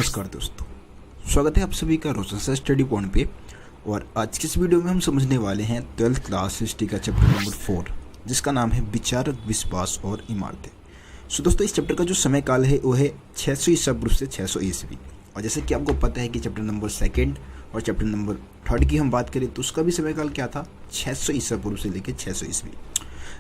नमस्कार दोस्तों, स्वागत है आप सभी का रोशन सर स्टडी पॉइंट पे। और आज की इस वीडियो में हम समझने वाले हैं 12th क्लास हिस्ट्री का चैप्टर नंबर 4, जिसका नाम है विचार, विश्वास और इमारतें। सो दोस्तों, इस चैप्टर का जो समय काल है वो है 600 ईसा पूर्व से 600 ईस्वी। और जैसे कि आपको पता है कि चैप्टर नंबर 2 और चैप्टर नंबर 3 की हम बात करें तो उसका भी समय काल क्या था, 600 ईसा पूर्व से लेकर 600 ईस्वी।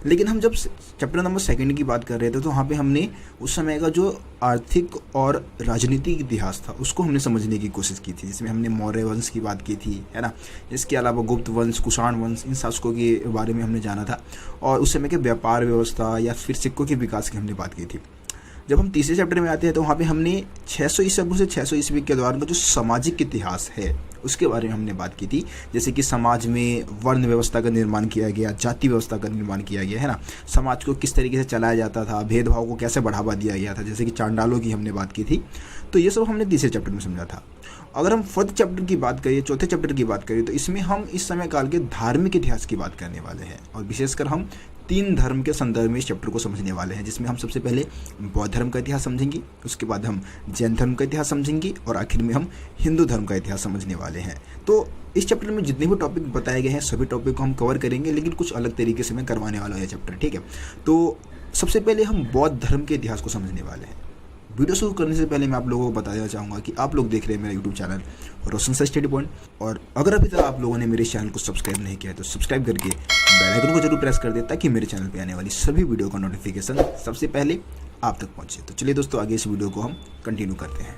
लेकिन हम जब चैप्टर नंबर 2 की बात कर रहे थे तो वहाँ पे हमने उस समय का जो आर्थिक और राजनीतिक इतिहास था उसको हमने समझने की कोशिश की थी, जिसमें हमने मौर्य वंश की बात की थी, है ना। इसके अलावा गुप्त वंश, कुषाण वंश, इन शासकों के बारे में हमने जाना था। और उस समय के व्यापार व्यवस्था या फिर सिक्कों के विकास की हमने बात की थी। जब हम तीसरे चैप्टर में आते हैं तो वहाँ पे हमने 600 ईसा पूर्व से 600 ईस्वी के दौरान का जो सामाजिक इतिहास है उसके बारे में हमने बात की थी। जैसे कि समाज में वर्ण व्यवस्था का निर्माण किया गया, जाति व्यवस्था का निर्माण किया गया, है ना। समाज को किस तरीके से चलाया जाता था, भेदभाव को कैसे बढ़ावा दिया गया था, जैसे कि चांडालों की हमने बात की थी। तो ये सब हमने तीसरे चैप्टर में समझा था। अगर हम 4th चैप्टर की बात करें, चौथे चैप्टर की बात करें, तो इसमें हम इस समय काल के धार्मिक इतिहास की बात करने वाले हैं। और विशेषकर हम 3 धर्म के संदर्भ में इस चैप्टर को समझने वाले हैं, जिसमें हम सबसे पहले बौद्ध धर्म का इतिहास समझेंगे, उसके बाद हम जैन धर्म का इतिहास समझेंगे और आखिर में हम हिंदू धर्म का इतिहास समझने वाले हैं। तो इस चैप्टर में जितने भी टॉपिक बताए गए हैं सभी टॉपिक को हम कवर करेंगे, लेकिन कुछ अलग तरीके से मैं करवाने वाला हूँ यह चैप्टर, ठीक है। तो सबसे पहले हम बौद्ध धर्म के इतिहास को समझने वाले हैं। वीडियो शुरू करने से पहले मैं आप लोगों को बता देना चाहूँगा कि आप लोग देख रहे हैं मेरा यूट्यूब चैनल रोशन सर स्टडी पॉइंट। और अगर अभी तक आप लोगों ने मेरे चैनल को सब्सक्राइब नहीं किया है तो सब्सक्राइब करके बेल आइकन को जरूर प्रेस कर दे, ताकि मेरे चैनल पे आने वाली सभी वीडियो का नोटिफिकेशन सबसे पहले आप तक पहुँचे। तो चलिए दोस्तों, आगे इस वीडियो को हम कंटिन्यू करते हैं।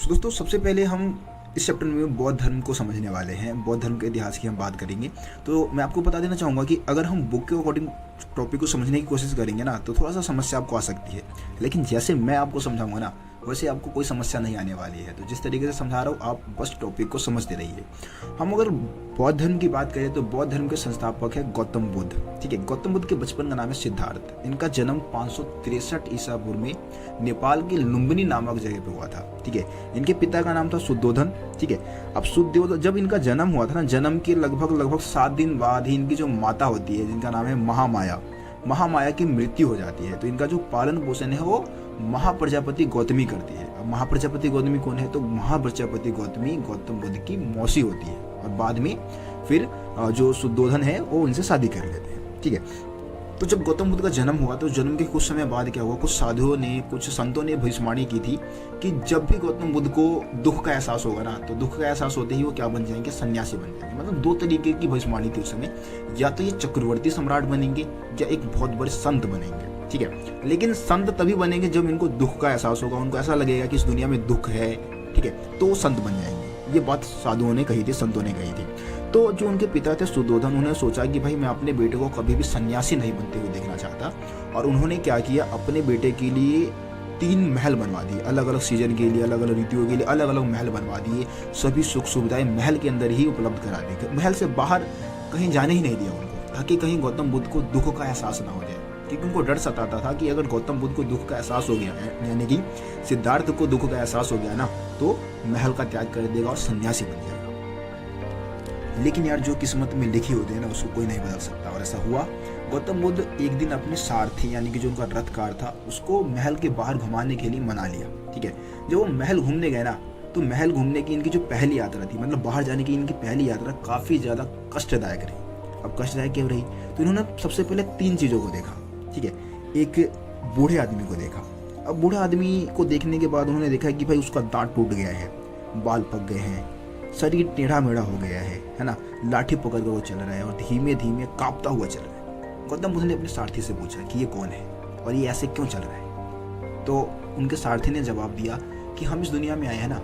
दोस्तों, सबसे पहले हम इस चैप्टर में बौद्ध धर्म को समझने वाले हैं। बौद्ध धर्म के इतिहास की हम बात करेंगे। तो मैं आपको बता देना चाहूँगा कि अगर हम बुक के अकॉर्डिंग टॉपिक को समझने की कोशिश करेंगे ना तो थोड़ा सा समस्या आपको आ सकती है, लेकिन जैसे मैं आपको समझाऊंगा ना वैसे आपको कोई समस्या नहीं आने वाली है। तो जिस तरीके से समझा रहा हूँ आप बस टॉपिक को समझते रहिए। हम अगर बौद्ध धर्म की बात करें तो बौद्ध धर्म के संस्थापक है गौतम बुद्ध, ठीक है। गौतम बुद्ध के बचपन का नाम है सिद्धार्थ। इनका जन्म 563 ईसा पूर्व में नेपाल की लुम्बिनी नामक जगह पे हुआ था, ठीक है। इनके पिता का नाम था शुद्धोधन, ठीक है। अब शुद्धोधन जब इनका जन्म हुआ था ना, जन्म के लगभग 7 दिन बाद ही इनकी जो माता होती है, जिनका नाम है महामाया की मृत्यु हो जाती है। तो इनका जो पालन पोषण है वो महाप्रजापति गौतमी करती है। अब महाप्रजापति गौतमी कौन है, तो महाप्रजापति गौतमी गौतम बुद्ध की मौसी होती है। और बाद में फिर जो शुद्धोधन है वो उनसे शादी कर लेते हैं, ठीक है। तो जब गौतम बुद्ध का जन्म हुआ तो जन्म के कुछ समय बाद क्या हुआ, कुछ साधुओं ने, कुछ संतों ने भविष्यवाणी की थी कि जब भी गौतम बुद्ध को दुख का एहसास होगा ना, तो दुख का एहसास होते ही वो क्या बन जाएंगे, सन्यासी बन जाएंगे। मतलब 2 तरीके की भविष्यवाणी थी उस समय, या तो ये चक्रवर्ती सम्राट बनेंगे या एक बहुत बड़े संत बनेंगे, ठीक है। लेकिन संत तभी बनेंगे जब इनको दुख का एहसास होगा, उनको ऐसा लगेगा कि इस दुनिया में दुख है, ठीक है, तो वो संत बन जाएंगे। ये बात साधुओं ने कही थी, संतों ने कही थी। तो जो उनके पिता थे शुद्धोधन, उन्होंने सोचा कि भाई मैं अपने बेटे को कभी भी सन्यासी नहीं बनते हुए देखना चाहता। और उन्होंने क्या किया, अपने बेटे के लिए 3 महल बनवा दिए, अलग अलग सीजन के लिए, अलग अलग ऋतुओं के लिए अलग अलग महल बनवा दिए। सभी सुख सुविधाएं महल के अंदर ही उपलब्ध करा दी, महल से बाहर कहीं जाने ही नहीं दिया उनको, ताकि कहीं गौतम बुद्ध को दुख का एहसास ना हो जाए। क्योंकि उनको डर सताता था कि अगर गौतम बुद्ध को दुख का एहसास हो गया है, यानी कि सिद्धार्थ को दुख का एहसास हो गया ना, तो महल का त्याग कर देगा और सन्यासी बन जाएगा। लेकिन यार, जो किस्मत में लिखी होती है ना उसको कोई नहीं बदल सकता। और ऐसा हुआ। गौतम बुद्ध एक दिन अपने सारथी, यानी कि जो उनका रथकार था, उसको महल के बाहर घुमाने के लिए मना लिया, ठीक है। जब वो महल घूमने गए ना, तो महल घूमने की इनकी जो पहली यात्रा थी, मतलब बाहर जाने की इनकी पहली यात्रा काफी ज्यादा कष्टदायक रही। अब कष्टदायक क्यों रही, तो इन्होंने सबसे पहले 3 चीजों को देखा, ठीक है। एक बूढ़े आदमी को देखा। अब बूढ़े आदमी को देखने के बाद उन्होंने देखा कि भाई उसका दांत टूट गया है, बाल पक गए हैं, शरीर टेढ़ा मेढ़ा हो गया है ना। लाठी पकड़ कर वो चल रहा है और धीमे धीमे कांपता हुआ चल रहा है। गौतम बुद्ध ने अपने सारथी से पूछा कि ये कौन है और ये ऐसे क्यों चल रहा है। तो उनके सारथी ने जवाब दिया कि हम इस दुनिया में आए हैं ना,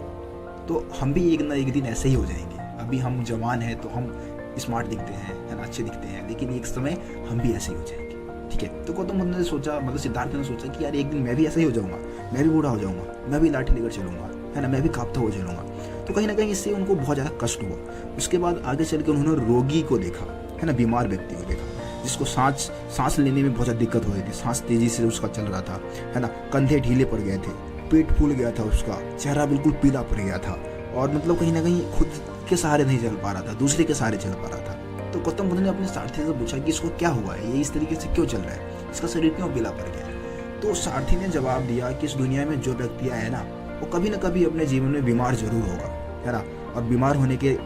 तो हम भी एक ना एक दिन ऐसे ही हो जाएंगे। अभी हम जवान हैं तो हम स्मार्ट दिखते हैं, है ना, अच्छे दिखते हैं, लेकिन एक समय हम भी ऐसे ही हो जाएंगे, ठीक है। तो गौतम बुद्ध ने सोचा, मतलब सिद्धार्थ ने सोचा कि यार एक दिन मैं भी ऐसा ही हो जाऊंगा, मैं भी बूढ़ा हो जाऊंगा, मैं भी लाठी लेकर चलूंगा, है ना, मैं भी कांपता हुआ चलूंगा। तो कहीं ना कहीं इससे उनको बहुत ज़्यादा कष्ट हुआ। उसके बाद आगे चल के उन्होंने रोगी को देखा, है ना, बीमार व्यक्ति को देखा, जिसको सांस लेने में बहुत ज़्यादा दिक्कत हो रही थी, सांस तेजी से उसका चल रहा था, है ना, कंधे ढीले पड़ गए थे, पेट फूल गया था उसका, चेहरा बिल्कुल पीला पड़ गया था, और मतलब कहीं ना कहीं खुद के सहारे नहीं चल पा रहा था, दूसरे के सहारे चल पा रहा था। तो गौतम बुद्ध ने अपने सारथी से पूछा कि इसको क्या हुआ है, ये इस तरीके से क्यों चल रहा है, इसका शरीर क्यों पीला पड़ गया है। तो सारथी ने जवाब दिया कि इस दुनिया में जो व्यक्ति आए ना वो कभी ना कभी अपने जीवन में बीमार जरूर होगा, है ना। और बीमार होने के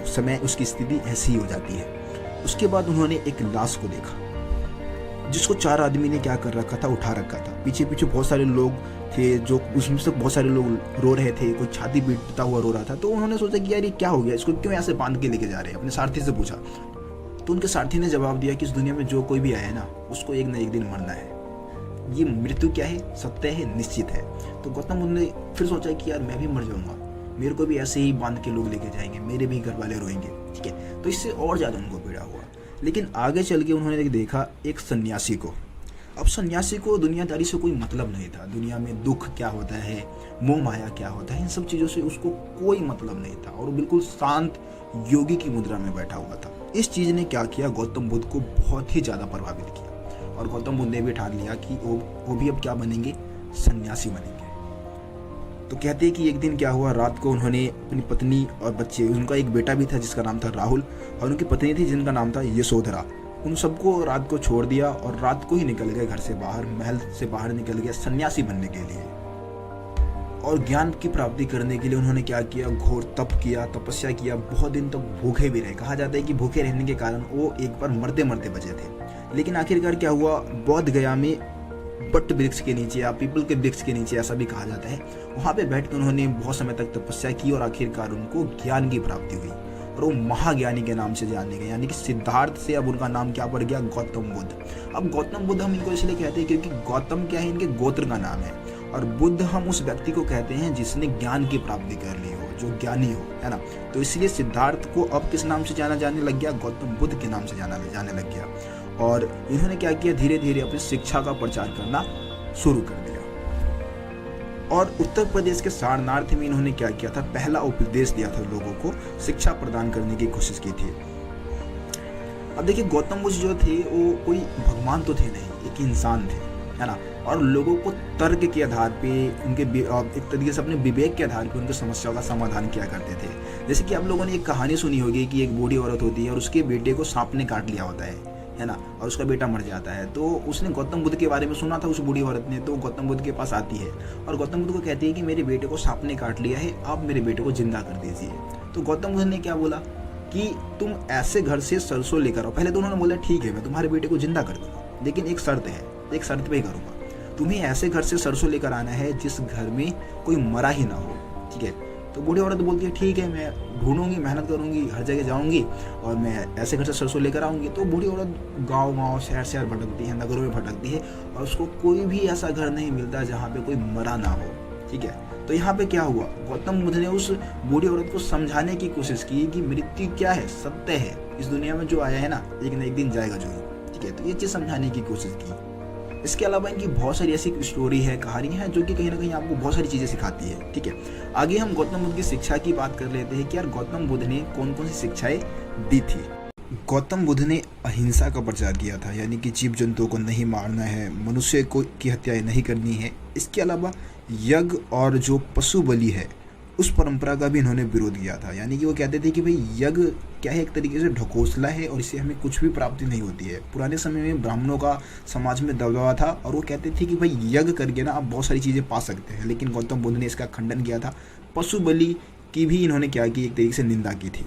समय उसकी स्थिति ऐसी ही हो जाती है। उसके बाद उन्होंने एक लाश को देखा जिसको 4 आदमी ने क्या कर रखा था, उठा रखा था। पीछे पीछे बहुत सारे लोग थे, जो उसमें से बहुत सारे लोग रो रहे थे, कोई छाती पीटता हुआ रो रहा था। तो उन्होंने सोचा कि यार ये क्या हो गया, इसको क्यों ऐसे बांध के लेके जा रहे हैं। अपने सारथी से पूछा तो उनके सारथी ने जवाब दिया कि इस दुनिया में जो कोई भी आया है ना, उसको एक न एक दिन मरना है। ये मृत्यु क्या है, सत्य है, निश्चित है। तो गौतम बुद्ध ने फिर सोचा कि यार मैं भी मर जाऊंगा, मेरे को भी ऐसे ही बांध के लोग लेके जाएंगे, मेरे भी घर वाले रोएंगे, ठीक है। तो इससे और ज़्यादा उनको पीड़ा हुआ। लेकिन आगे चल के उन्होंने देखा एक सन्यासी को। अब सन्यासी को दुनियादारी से कोई मतलब नहीं था, दुनिया में दुख क्या होता है, मोह माया क्या होता है, इन सब चीज़ों से उसको कोई मतलब नहीं था। और वो बिल्कुल शांत योगी की मुद्रा में बैठा हुआ था। इस चीज़ ने क्या किया, गौतम बुद्ध को बहुत ही ज़्यादा प्रभावित किया। और गौतम बुद्ध ने भी ठान लिया कि वो भी अब क्या बनेंगे, सन्यासी बनेंगे। तो कहते हैं कि एक दिन क्या हुआ, रात को उन्होंने अपनी पत्नी और बच्चे, उनका एक बेटा भी था जिसका नाम था राहुल, और उनकी पत्नी थी जिनका नाम था यशोधरा, उन सबको रात को छोड़ दिया और रात को ही निकल गए घर से बाहर, महल से बाहर निकल गए सन्यासी बनने के लिए। और ज्ञान की प्राप्ति करने के लिए उन्होंने क्या किया, घोर तप किया, तपस्या किया, बहुत दिन तक भूखे भी रहे। कहा जाता है कि भूखे रहने के कारण वो एक बार मरते मरते बचे थे। लेकिन आखिरकार क्या हुआ, बोध गया में बट वृक्ष के नीचे या पीपल के वृक्ष के नीचे, ऐसा भी कहा जाता है, वहाँ पे बैठकर उन्होंने बहुत समय तक तपस्या की और आखिरकार उनको ज्ञान की प्राप्ति हुई और वो महाज्ञानी के नाम से जाने गए। यानी कि सिद्धार्थ से अब उनका नाम क्या पड़ गया, गौतम बुद्ध। अब गौतम बुद्ध हम इनको इसलिए कहते हैं क्योंकि गौतम क्या है, इनके गोत्र का नाम है, और बुद्ध हम उस व्यक्ति को कहते हैं जिसने ज्ञान की प्राप्ति कर ली हो, जो ज्ञानी हो, है ना। तो इसलिए सिद्धार्थ को अब किस नाम से जाना जाने लग गया, गौतम बुद्ध के नाम से जाने लग गया। और इन्होंने क्या किया, धीरे धीरे अपनी शिक्षा का प्रचार करना शुरू कर दिया। और उत्तर प्रदेश के सारनाथ में इन्होंने क्या किया था, पहला उपदेश दिया था, लोगों को शिक्षा प्रदान करने की कोशिश की थी। अब देखिए, गौतम बुद्ध जो थे वो कोई भगवान तो थे नहीं, एक इंसान थे, है ना। और लोगों को तर्क के आधार पे, उनके एक तरीके से अपने विवेक के आधार पे उनकी समस्याओं का समाधान किया करते थे। जैसे कि आप लोगों ने एक कहानी सुनी होगी कि एक बूढ़ी औरत होती है और उसके बेटे को सांप ने काट लिया होता है ना, और उसका बेटा मर जाता है। तो उसने गौतम बुद्ध के बारे में सुना था, उस बूढ़ी औरत ने, तो गौतम बुद्ध के पास आती है और गौतम बुद्ध को कहती है कि मेरे बेटे को सांप ने काट लिया है, आप मेरे बेटे को जिंदा कर दीजिए। तो गौतम बुद्ध ने क्या बोला कि तुम ऐसे घर से सरसों लेकर आओ। पहले तो उन्होंने बोला ठीक है, मैं तुम्हारे बेटे को जिंदा कर दूंगा, लेकिन एक शर्त है, एक शर्त पे ही करूंगा, तुम्हें ऐसे घर से सरसों लेकर आना है जिस घर में कोई मरा ही ना हो, ठीक है। तो बूढ़ी औरत बोलती है ठीक है, मैं ढूंढूंगी, मेहनत करूंगी, हर जगह जाऊंगी और मैं ऐसे घर से सरसों लेकर आऊंगी। तो बूढ़ी औरत गांव शहर शहर भटकती है, नगरों में भटकती है और उसको कोई भी ऐसा घर नहीं मिलता जहाँ पे कोई मरा ना हो, ठीक है। तो यहाँ पे क्या हुआ, गौतम बुद्ध ने उस बूढ़ी औरत को समझाने की कोशिश की कि मृत्यु क्या है, सत्य है, इस दुनिया में जो आया है ना, एक न एक दिन जाएगा जरूर, ठीक है। तो ये चीज़ समझाने की कोशिश की। इसके अलावा इनकी बहुत सारी ऐसी स्टोरी है, कहानियां हैं जो कि कहीं ना कहीं आपको बहुत सारी चीज़ें सिखाती है, ठीक है। आगे हम गौतम बुद्ध की शिक्षा की बात कर लेते हैं कि यार गौतम बुद्ध ने कौन कौन सी शिक्षाएं दी थी। गौतम बुद्ध ने अहिंसा का प्रचार किया था, यानी कि जीव जंतुओं को नहीं मारना है, मनुष्य को की हत्याएं नहीं करनी है। इसके अलावा यज्ञ और जो पशु बलि है उस परंपरा का भी इन्होंने विरोध किया था। यानी कि वो कहते थे कि भाई यज्ञ क्या है, एक तरीके से ढकोसला है और इससे हमें कुछ भी प्राप्ति नहीं होती है। पुराने समय में ब्राह्मणों का समाज में दबदबा था और वो कहते थे कि भाई यज्ञ करके ना आप बहुत सारी चीज़ें पा सकते हैं, लेकिन गौतम बुद्ध ने इसका खंडन किया था। पशु बलि की भी इन्होंने क्या की, एक तरीके से निंदा की थी।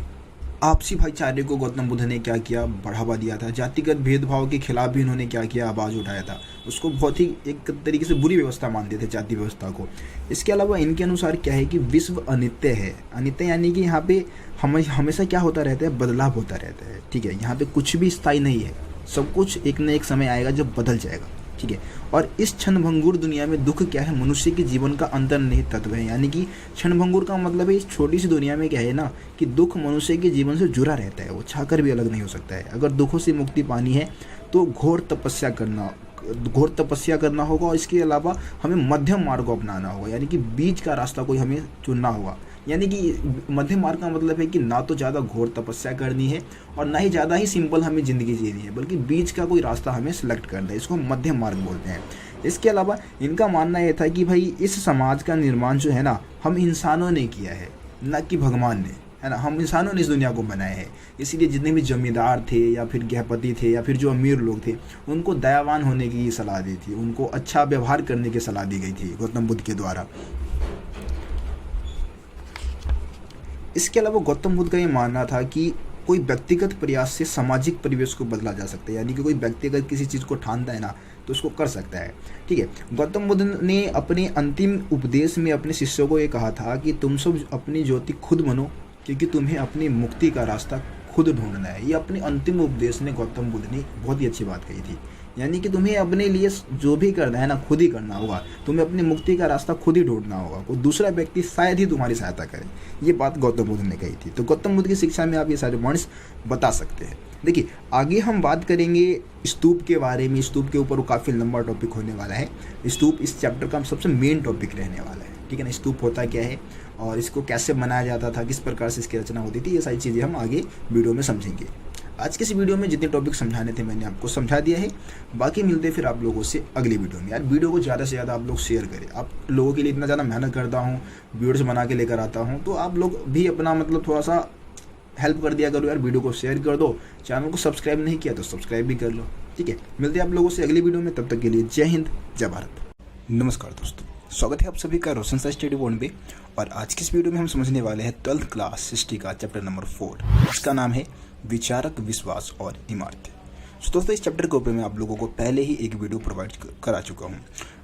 आपसी भाईचारे को गौतम बुद्ध ने क्या किया, बढ़ावा दिया था। जातिगत भेदभाव के खिलाफ भी इन्होंने क्या किया, आवाज़ उठाया था। उसको बहुत ही एक तरीके से बुरी व्यवस्था मानते थे, जाति व्यवस्था को। इसके अलावा इनके अनुसार क्या है कि विश्व अनित्य है। अनित्य यानी कि यहाँ पे हमेशा क्या होता रहता है, बदलाव होता रहता है, ठीक है। यहाँ पे कुछ भी स्थायी नहीं है, सब कुछ एक न एक समय आएगा जब बदल जाएगा, ठीक है। और इस क्षणभंगुर दुनिया में दुख क्या है, मनुष्य के जीवन का अंतर्निहित तत्व है। यानी कि क्षणभंगुर का मतलब है इस छोटी सी दुनिया में क्या है ना, कि दुख मनुष्य के जीवन से जुड़ा रहता है, वो चाहकर भी अलग नहीं हो सकता है। अगर दुखों से मुक्ति पानी है तो घोर तपस्या करना होगा और इसके अलावा हमें मध्यम मार्ग को अपनाना होगा, यानी कि बीच का रास्ता कोई हमें चुनना होगा। यानी कि मध्यम मार्ग का मतलब है कि ना तो ज़्यादा घोर तपस्या करनी है और ना ही ज़्यादा ही सिंपल हमें ज़िंदगी जीनी है, बल्कि बीच का कोई रास्ता हमें सेलेक्ट करना है। इसको मध्यम मार्ग बोलते हैं। इसके अलावा इनका मानना यह था कि भाई इस समाज का निर्माण जो है ना, हम इंसानों ने किया है, ना कि भगवान ने, है ना। हम इंसानों ने इस दुनिया को बनाया है। इसीलिए जितने भी जमींदार थे या फिर गृहपति थे या फिर जो अमीर लोग थे, उनको दयावान होने की सलाह दी थी, उनको अच्छा व्यवहार करने की सलाह दी गई थी गौतम बुद्ध के द्वारा। इसके अलावा गौतम बुद्ध का ये मानना था कि कोई व्यक्तिगत प्रयास से सामाजिक परिवेश को बदला जा सकता है, यानी कि कोई व्यक्ति अगर किसी चीज़ को ठानता है ना तो उसको कर सकता है। ठीक है, गौतम बुद्ध ने अपने अंतिम उपदेश में अपने शिष्यों को ये कहा था कि तुम सब अपनी ज्योति खुद बनो, क्योंकि तुम्हें अपनी मुक्ति का रास्ता खुद ढूंढना है। ये अपने अंतिम उपदेश में गौतम बुद्ध ने बहुत ही अच्छी बात कही थी, यानी कि तुम्हें अपने लिए जो भी करना है ना खुद ही करना होगा, तुम्हें अपनी मुक्ति का रास्ता खुद ही ढूंढना होगा, कोई दूसरा व्यक्ति शायद ही तुम्हारी सहायता करे। ये बात गौतम बुद्ध ने कही थी। तो गौतम बुद्ध की शिक्षा में आप ये सारे पॉइंट्स बता सकते हैं। देखिए, आगे हम बात करेंगे स्तूप के बारे में। स्तूप के ऊपर वो काफ़ी लंबा टॉपिक होने वाला है। स्तूप इस चैप्टर का सबसे मेन टॉपिक रहने वाला है। ठीक है ना, स्तूप होता क्या है और इसको कैसे बनाया जाता था, किस प्रकार से इसकी रचना होती थी, ये सारी चीज़ें हम आगे वीडियो में समझेंगे। आज के इस वीडियो में जितने टॉपिक समझाने थे मैंने आपको समझा दिया है। बाकी मिलते फिर आप लोगों से अगली वीडियो में। यार वीडियो को ज़्यादा से ज़्यादा आप लोग शेयर करें। आप लोगों के लिए इतना ज़्यादा मेहनत करता हूँ, वीडियोस बना के लेकर आता हूँ, तो आप लोग भी अपना मतलब थोड़ा सा हेल्प कर दिया करो यार। वीडियो को शेयर कर दो, चैनल को सब्सक्राइब नहीं किया तो सब्सक्राइब भी कर लो। ठीक है, मिलते हैं आप लोगों से अगली वीडियो में। तब तक के लिए जय हिंद, जय भारत। नमस्कार दोस्तों, स्वागत है आप सभी का रोशन सर स्टडी पॉइंट पे। और आज की इस वीडियो में हम समझने वाले हैं 12th क्लास हिस्ट्री का चैप्टर नंबर 4, जिसका नाम है विचारक, विश्वास और इमारतें। तो दोस्तों, इस चैप्टर के ऊपर मैं आप लोगों को पहले ही एक वीडियो प्रोवाइड करा चुका हूँ।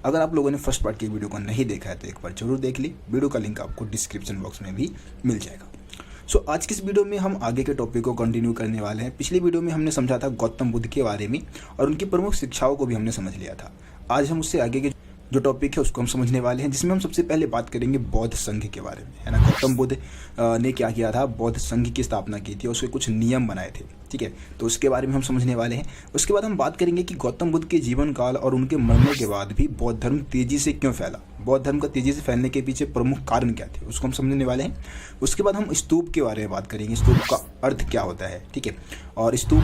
अगर आप लोगों ने फर्स्ट पार्ट की वीडियो को नहीं देखा है तो एक बार जरूर देख ली। वीडियो का लिंक आपको डिस्क्रिप्शन बॉक्स में भी मिल जाएगा। आज की इस वीडियो में हम आगे के टॉपिक को कंटिन्यू करने वाले हैं। पिछली वीडियो में हमने समझा था गौतम बुद्ध के बारे में और उनकी प्रमुख शिक्षाओं को भी हमने समझ लिया था। आज हम उससे आगे के जो टॉपिक है उसको हम समझने वाले हैं, जिसमें हम सबसे पहले बात करेंगे बौद्ध संघ के बारे में, है ना। गौतम बुद्ध ने क्या किया था, बौद्ध संघ की स्थापना की थी और उसके कुछ नियम बनाए थे। ठीक है, तो उसके बारे में हम समझने वाले हैं। उसके बाद हम बात करेंगे कि गौतम बुद्ध के जीवन काल और उनके मरने के बाद भी बौद्ध धर्म तेजी से क्यों फैला, बौद्ध धर्म का तेजी से फैलने के पीछे प्रमुख कारण क्या थे, उसको हम समझने वाले हैं। उसके बाद हम स्तूप के बारे में बात करेंगे, स्तूप का अर्थ क्या होता है। ठीक है, और स्तूप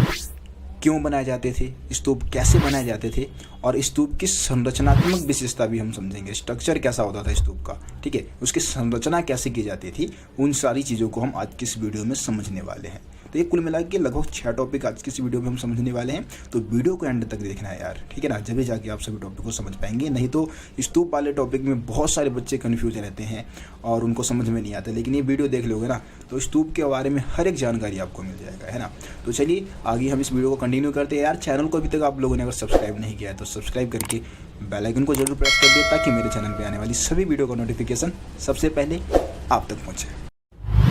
क्यों बनाए जाते थे, स्तूप कैसे बनाए जाते थे, और स्तूप की संरचनात्मक विशेषता भी हम समझेंगे। स्ट्रक्चर कैसा होता था स्तूप का, ठीक है, उसकी संरचना कैसे की जाती थी, उन सारी चीज़ों को हम आज की इस वीडियो में समझने वाले हैं। तो ये कुल मिला के लगभग 6 टॉपिक आज की इस वीडियो में हम समझने वाले हैं। तो वीडियो को एंड तक देखना है यार, ठीक है ना, जब भी जाके आप सभी टॉपिक को समझ पाएंगे। नहीं तो स्तूप वाले टॉपिक में बहुत सारे बच्चे कन्फ्यूज रहते हैं और उनको समझ में नहीं आता, लेकिन ये वीडियो देख लोगे ना तो स्तूप के बारे में हर एक जानकारी आपको मिल जाएगा, है ना। तो चलिए आगे हम इस वीडियो को कंटिन्यू करते हैं। यार चैनल को अभी तक आप लोगों ने अगर सब्सक्राइब नहीं किया है तो सब्सक्राइब करके बेल आइकन को जरूर प्रेस कर दिए, ताकि मेरे चैनल पर आने वाली सभी वीडियो का नोटिफिकेशन सबसे पहले आप तक पहुँचे।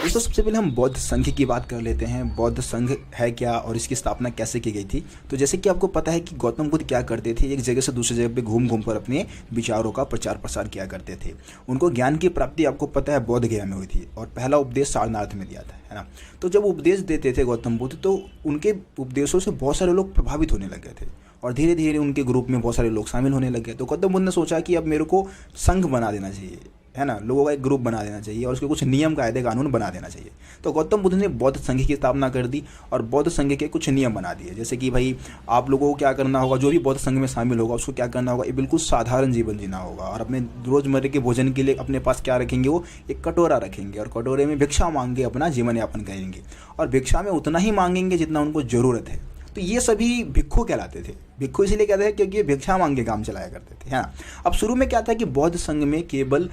दोस्तों, सबसे पहले हम बौद्ध संघ की बात कर लेते हैं। बौद्ध संघ है क्या और इसकी स्थापना कैसे की गई थी। तो जैसे कि आपको पता है कि गौतम बुद्ध क्या करते थे, एक जगह से दूसरी जगह पे घूम घूम कर अपने विचारों का प्रचार प्रसार किया करते थे। उनको ज्ञान की प्राप्ति आपको पता है बोध गया में हुई थी और पहला उपदेश सारनाथ में दिया था, है ना। तो जब उपदेश देते थे गौतम बुद्ध, तो उनके उपदेशों से बहुत सारे लोग प्रभावित होने लगे थे और धीरे धीरे उनके ग्रुप में बहुत सारे लोग शामिल होने लगे। तो गौतम बुद्ध ने सोचा कि अब मेरे को संघ बना देना चाहिए, है ना, लोगों का एक ग्रुप बना देना चाहिए और उसके कुछ नियम कायदे कानून बना देना चाहिए। तो गौतम बुद्ध ने बौद्ध संघ की स्थापना कर दी और बौद्ध संघ के कुछ नियम बना दिए, जैसे कि भाई आप लोगों को क्या करना होगा, जो भी बौद्ध संघ में शामिल होगा उसको क्या करना होगा, ये बिल्कुल साधारण जीवन जीना होगा और अपने रोजमर्रा के भोजन के लिए अपने पास क्या रखेंगे, वो एक कटोरा रखेंगे और कटोरे में भिक्षा मांग के अपना जीवन यापन करेंगे और भिक्षा में उतना ही मांगेंगे जितना उनको जरूरत है। तो ये सभी भिक्खु कहलाते थे। भिक्खु इसलिए कहते हैं क्योंकि ये भिक्षा मांग के काम चलाया करते थे, है ना। अब शुरू में क्या था कि बौद्ध संघ में केवल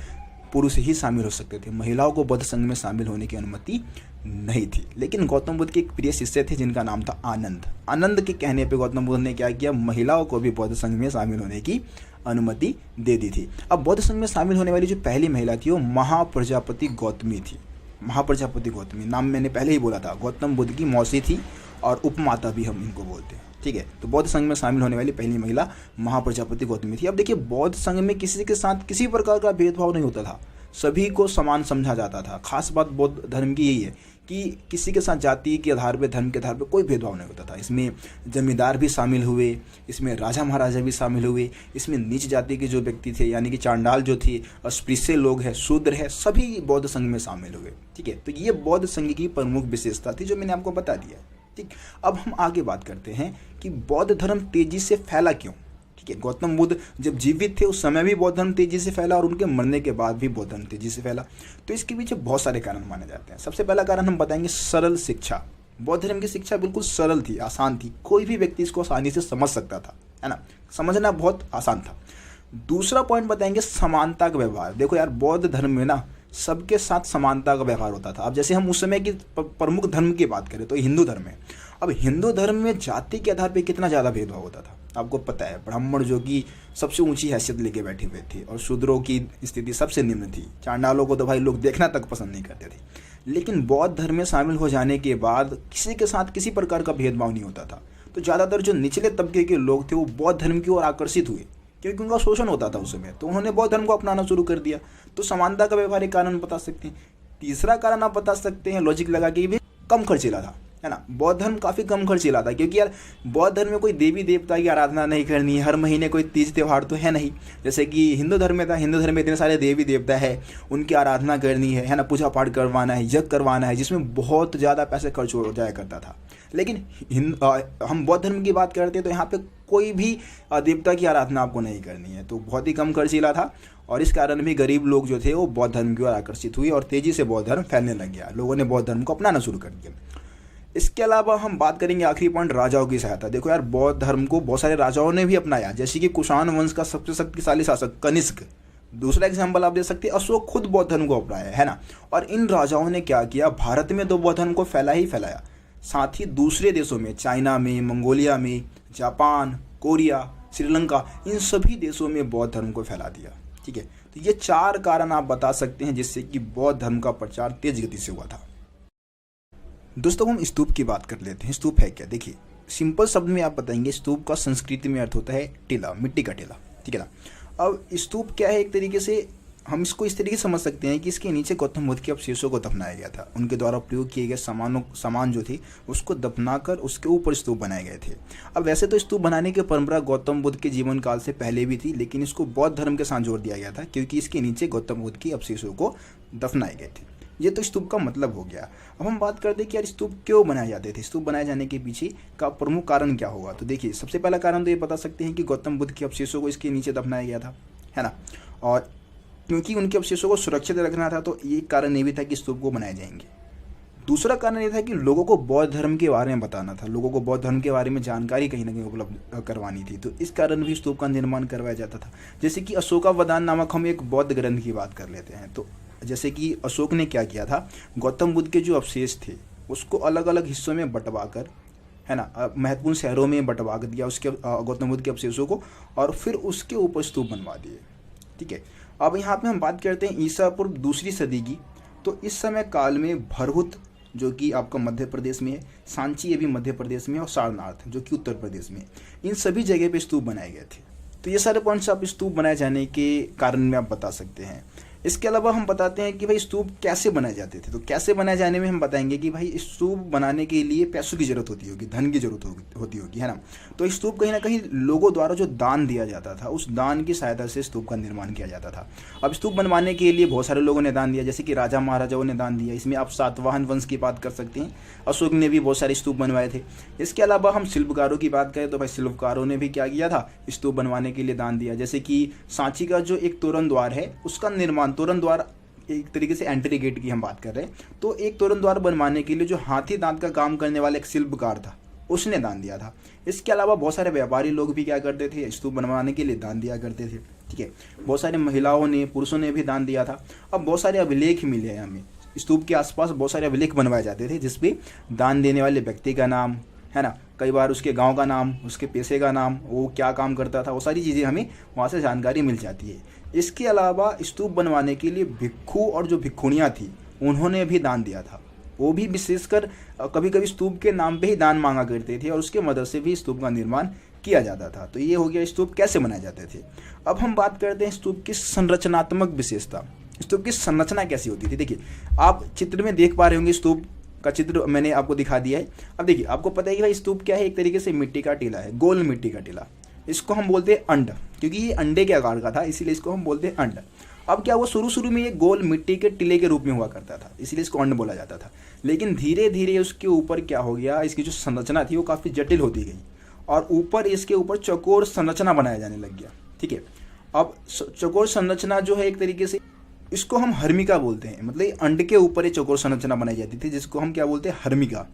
पुरुष ही शामिल हो सकते थे, महिलाओं को बौद्ध संघ में शामिल होने की अनुमति नहीं थी। लेकिन गौतम बुद्ध के एक प्रिय शिष्य थे जिनका नाम था आनंद। आनंद के कहने पे गौतम बुद्ध ने क्या किया, महिलाओं को भी बौद्ध संघ में शामिल होने की अनुमति दे दी थी। अब बौद्ध संघ में शामिल होने वाली जो पहली महिला थी वो महाप्रजापति गौतमी थी। महाप्रजापति गौतमी नाम मैंने पहले ही बोला था, गौतम बुद्ध की मौसी थी और उपमाता भी हम इनको बोलते हैं, ठीक है। तो बौद्ध संघ में शामिल होने वाली पहली महिला महाप्रजापति गौतमी थी। अब देखिए, बौद्ध संघ में किसी के साथ किसी प्रकार का भेदभाव नहीं होता था, सभी को समान समझा जाता था। खास बात बौद्ध धर्म की यही है कि किसी के साथ जाति के आधार पे, धर्म के आधार पे कोई भेदभाव नहीं होता था। इसमें जमींदार भी शामिल हुए, इसमें राजा महाराजा भी शामिल हुए, इसमें नीच जाति के जो व्यक्ति थे यानी कि चांडाल जो थे, अस्पृश्य लोग हैं, शूद्र है, सभी बौद्ध संघ में शामिल हुए, ठीक है। तो ये बौद्ध संघ की प्रमुख विशेषता थी जो मैंने आपको बता दिया, ठीक। अब हम आगे बात करते हैं कि बौद्ध धर्म तेजी से फैला क्यों, ठीक है। गौतम बुद्ध जब जीवित थे उस समय भी बौद्ध धर्म तेजी से फैला और उनके मरने के बाद भी बौद्ध धर्म तेजी से फैला। तो इसके पीछे बहुत सारे कारण माने जाते हैं। सबसे पहला कारण हम बताएंगे सरल शिक्षा। बौद्ध धर्म की शिक्षा बिल्कुल सरल थी, आसान थी, कोई भी व्यक्ति इसको आसानी से समझ सकता था, है ना, समझना बहुत आसान था। दूसरा पॉइंट बताएंगे समानता का व्यवहार। देखो यार, बौद्ध धर्म में ना सबके साथ समानता का व्यवहार होता था। अब जैसे हम उस समय की प्रमुख धर्म की बात करें तो हिंदू धर्म है। अब हिंदू धर्म में जाति के आधार पर कितना ज़्यादा भेदभाव होता था आपको पता है। ब्राह्मण जो कि सबसे ऊंची हैसियत लेके बैठे हुए थे और शूद्रों की स्थिति सबसे निम्न थी। चांडालों को तो भाई लोग देखना तक पसंद नहीं करते थे। लेकिन बौद्ध धर्म में शामिल हो जाने के बाद किसी के साथ किसी प्रकार का भेदभाव नहीं होता था। तो ज़्यादातर जो निचले तबके के लोग थे वो बौद्ध धर्म की ओर आकर्षित हुए क्योंकि उनका शोषण होता था उस समय। तो उन्होंने बौद्ध धर्म को अपनाना शुरू कर दिया। तो समानता का व्यवहारिक कारण बता सकते हैं। तीसरा कारण आप बता सकते हैं लॉजिक लगा के भी कम खर्चीला था, है ना। बौद्ध धर्म काफ़ी कम खर्चीला था क्योंकि यार बौद्ध धर्म में कोई देवी देवता की आराधना नहीं करनी है, हर महीने कोई तीज त्यौहार तो है नहीं जैसे कि हिंदू धर्म में था। हिंदू धर्म में इतने सारे देवी देवता है, उनकी आराधना करनी है ना, पूजा पाठ करवाना है, यज्ञ करवाना है, जिसमें बहुत ज़्यादा पैसे खर्च हो जाया करता था। लेकिन हम बौद्ध धर्म की बात करते हैं तो यहाँ पे कोई भी देवता की आराधना आपको नहीं करनी है। तो बहुत ही कम खर्चीला था और इस कारण भी गरीब लोग जो थे वो बौद्ध धर्म की ओर आकर्षित हुए और तेज़ी से बौद्ध धर्म फैलने लग गया। लोगों ने बौद्ध धर्म को अपनाना शुरू कर दिया। इसके अलावा हम बात करेंगे आखिरी पॉइंट, राजाओं की सहायता। देखो यार बौद्ध धर्म को बहुत सारे राजाओं ने भी अपनाया, जैसे कि कुषाण वंश का सबसे शक्तिशाली शासक कनिष्क। दूसरा एग्जाम्पल आप दे सकते हैं, अशोक खुद बौद्ध धर्म को अपनाया है ना। और इन राजाओं ने क्या किया, भारत में तो बौद्ध धर्म को फैला ही फैलाया, साथ ही दूसरे देशों में, चाइना में, मंगोलिया में, जापान, कोरिया, श्रीलंका, इन सभी देशों में बौद्ध धर्म को फैला दिया। ठीक है, तो ये 4 कारण आप बता सकते हैं जिससे कि बौद्ध धर्म का प्रचार तेज गति से हुआ था। दोस्तों हम स्तूप की बात कर लेते हैं। स्तूप है क्या, देखिए सिंपल शब्द में आप बताएंगे, स्तूप का संस्कृति में अर्थ होता है टीला, मिट्टी का टीला। ठीक है ना। अब स्तूप क्या है, एक तरीके से हम इसको इस तरीके से समझ सकते हैं कि इसके नीचे गौतम बुद्ध के अवशेषों को दफनाया गया था। उनके द्वारा प्रयोग किए गए सामान जो थे उसको दफनाकर उसके ऊपर स्तूप बनाए गए थे। अब वैसे तो स्तूप बनाने की परंपरा गौतम बुद्ध के जीवन काल से पहले भी थी, लेकिन इसको बौद्ध धर्म के साथ जोड़ दिया गया था क्योंकि इसके नीचे गौतम बुद्ध के अवशेषों को दफनाए गए थे। ये तो स्तूप का मतलब हो गया। अब हम बात करते हैं कि यार स्तूप क्यों बनाए जाते थे, स्तूप बनाए जाने के पीछे का प्रमुख कारण क्या होगा। तो देखिए सबसे पहला कारण तो ये बता सकते हैं कि गौतम बुद्ध के अवशेषों को इसके नीचे दफनाया गया था, है ना। और क्योंकि उनके अवशेषों को सुरक्षित रखना था तो ये कारण ये भी था कि स्तूप को बनाए जाएंगे। दूसरा कारण ये था कि लोगों को बौद्ध धर्म के बारे में बताना था, लोगों को बौद्ध धर्म के बारे में जानकारी कहीं ना कहीं उपलब्ध करवानी थी। तो इस कारण भी स्तूप का निर्माण करवाया जाता था। जैसे कि अशोकावदान नामक हम एक बौद्ध ग्रंथ की बात कर लेते हैं। तो जैसे कि अशोक ने क्या किया था, गौतम बुद्ध के जो अवशेष थे उसको अलग अलग हिस्सों में बंटवा कर, है ना, महत्वपूर्ण शहरों में बंटवा दिया उसके गौतम बुद्ध के अवशेषों को, और फिर उसके ऊपर स्तूप बनवा दिए। ठीक है, अब यहाँ पे हम बात करते हैं ईसा पूर्व 2री सदी की। तो इस समय काल में भरहुत जो कि आपका मध्य प्रदेश में है, सांची ये भी मध्य प्रदेश में है, और सारनाथ जो कि उत्तर प्रदेश में है, इन सभी जगह पे स्तूप बनाए गए थे। तो ये सारे पॉइंट्स आप स्तूप बनाए जाने के कारण में आप बता सकते हैं। इसके अलावा हम बताते हैं कि भाई स्तूप कैसे बनाए जाते थे। तो कैसे बनाए जाने में हम बताएंगे कि भाई स्तूप बनाने के लिए पैसों की जरूरत होती होगी, धन की जरूरत होती होगी, है ना। तो स्तूप कहीं ना कहीं लोगों द्वारा जो दान दिया जाता था उस दान की सहायता से स्तूप का निर्माण किया जाता था। अब स्तूप बनवाने के लिए बहुत सारे लोगों ने दान दिया, जैसे कि राजा महाराजाओं ने दान दिया। इसमें आप सातवाहन वंश की बात कर सकते हैं, अशोक ने भी बहुत सारे स्तूप बनवाए थे। इसके अलावा हम शिल्पकारों की बात करें तो भाई शिल्पकारों ने भी क्या किया था, स्तूप बनवाने के लिए दान दिया। जैसे कि सांची का जो एक तोरण द्वार है उसका निर्माण, तोरण द्वार एक तरीके से एंट्री गेट की हम बात कर रहे हैं, तो एक तोरण द्वार बनवाने के लिए जो हाथी दांत का काम करने वाला एक शिल्पकार था उसने दान दिया था। इसके अलावा बहुत सारे व्यापारी लोग भी क्या करते थे, स्तूप बनवाने के लिए दान दिया करते थे। ठीक है, बहुत सारी महिलाओं ने, पुरुषों ने भी दान दिया था। अब बहुत सारे अभिलेख मिले हैं हमें, स्तूप के आसपास बहुत सारे अभिलेख बनवाए जाते थे जिसपे दान देने वाले व्यक्ति का नाम, है ना, कई बार उसके गांव का नाम, उसके पेशे का नाम, वो क्या काम करता था, वो सारी चीज़ें हमें वहाँ से जानकारी मिल जाती है। इसके अलावा स्तूप बनवाने के लिए भिक्खु और जो भिक्खुनियाँ थी उन्होंने भी दान दिया था। वो भी विशेषकर कभी कभी स्तूप के नाम पे ही दान मांगा करते थे और उसके मदद से भी स्तूप का निर्माण किया जाता था। तो ये हो गया स्तूप कैसे बनाए जाते थे। अब हम बात करते हैं स्तूप की संरचनात्मक विशेषता। स्तूप की संरचना कैसी होती थी। देखिए आप चित्र में देख पा रहे होंगे, स्तूप का चित्र मैंने आपको दिखा दिया है। अब देखिए आपको पता है कि भाई स्तूप क्या है, एक तरीके से मिट्टी का टीला है, गोल मिट्टी का टीला। इसको हम बोलते हैं अंड, क्योंकि ये अंडे के आकार का था इसीलिए इसको हम बोलते हैं अंड। अब क्या वो शुरू में ये गोल मिट्टी के टीले के रूप में हुआ करता था, इसीलिए इसको अंड बोला जाता था। लेकिन धीरे धीरे उसके ऊपर क्या हो गया, इसकी जो संरचना थी वो काफ़ी जटिल होती गई और ऊपर इसके ऊपर चौकोर संरचना बनाया जाने लग गया। ठीक है, अब चौकोर संरचना जो है एक तरीके से इसको हम हर्मिका बोलते हैं, मतलब अंड के ऊपर ये चौकोर संरचना बनाई जाती थी जिसको हम क्या बोलते हैं, हर्मिका।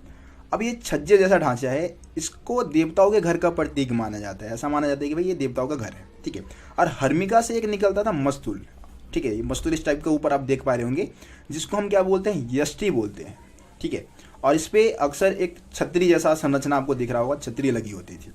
अब ये छज्जे जैसा ढांचा है, इसको देवताओं के घर का प्रतीक माना जाता है। ऐसा माना जाता है कि भाई ये देवताओं का घर है। ठीक है, और हर्मिका से एक निकलता था मस्तूल। ठीक है, ये मस्तूल इस टाइप के ऊपर आप देख पा रहे होंगे, जिसको हम क्या बोलते हैं, यष्टि बोलते हैं। ठीक है, और इस पे अक्सर एक छतरी जैसा संरचना आपको दिख रहा होगा, छतरी लगी होती थी,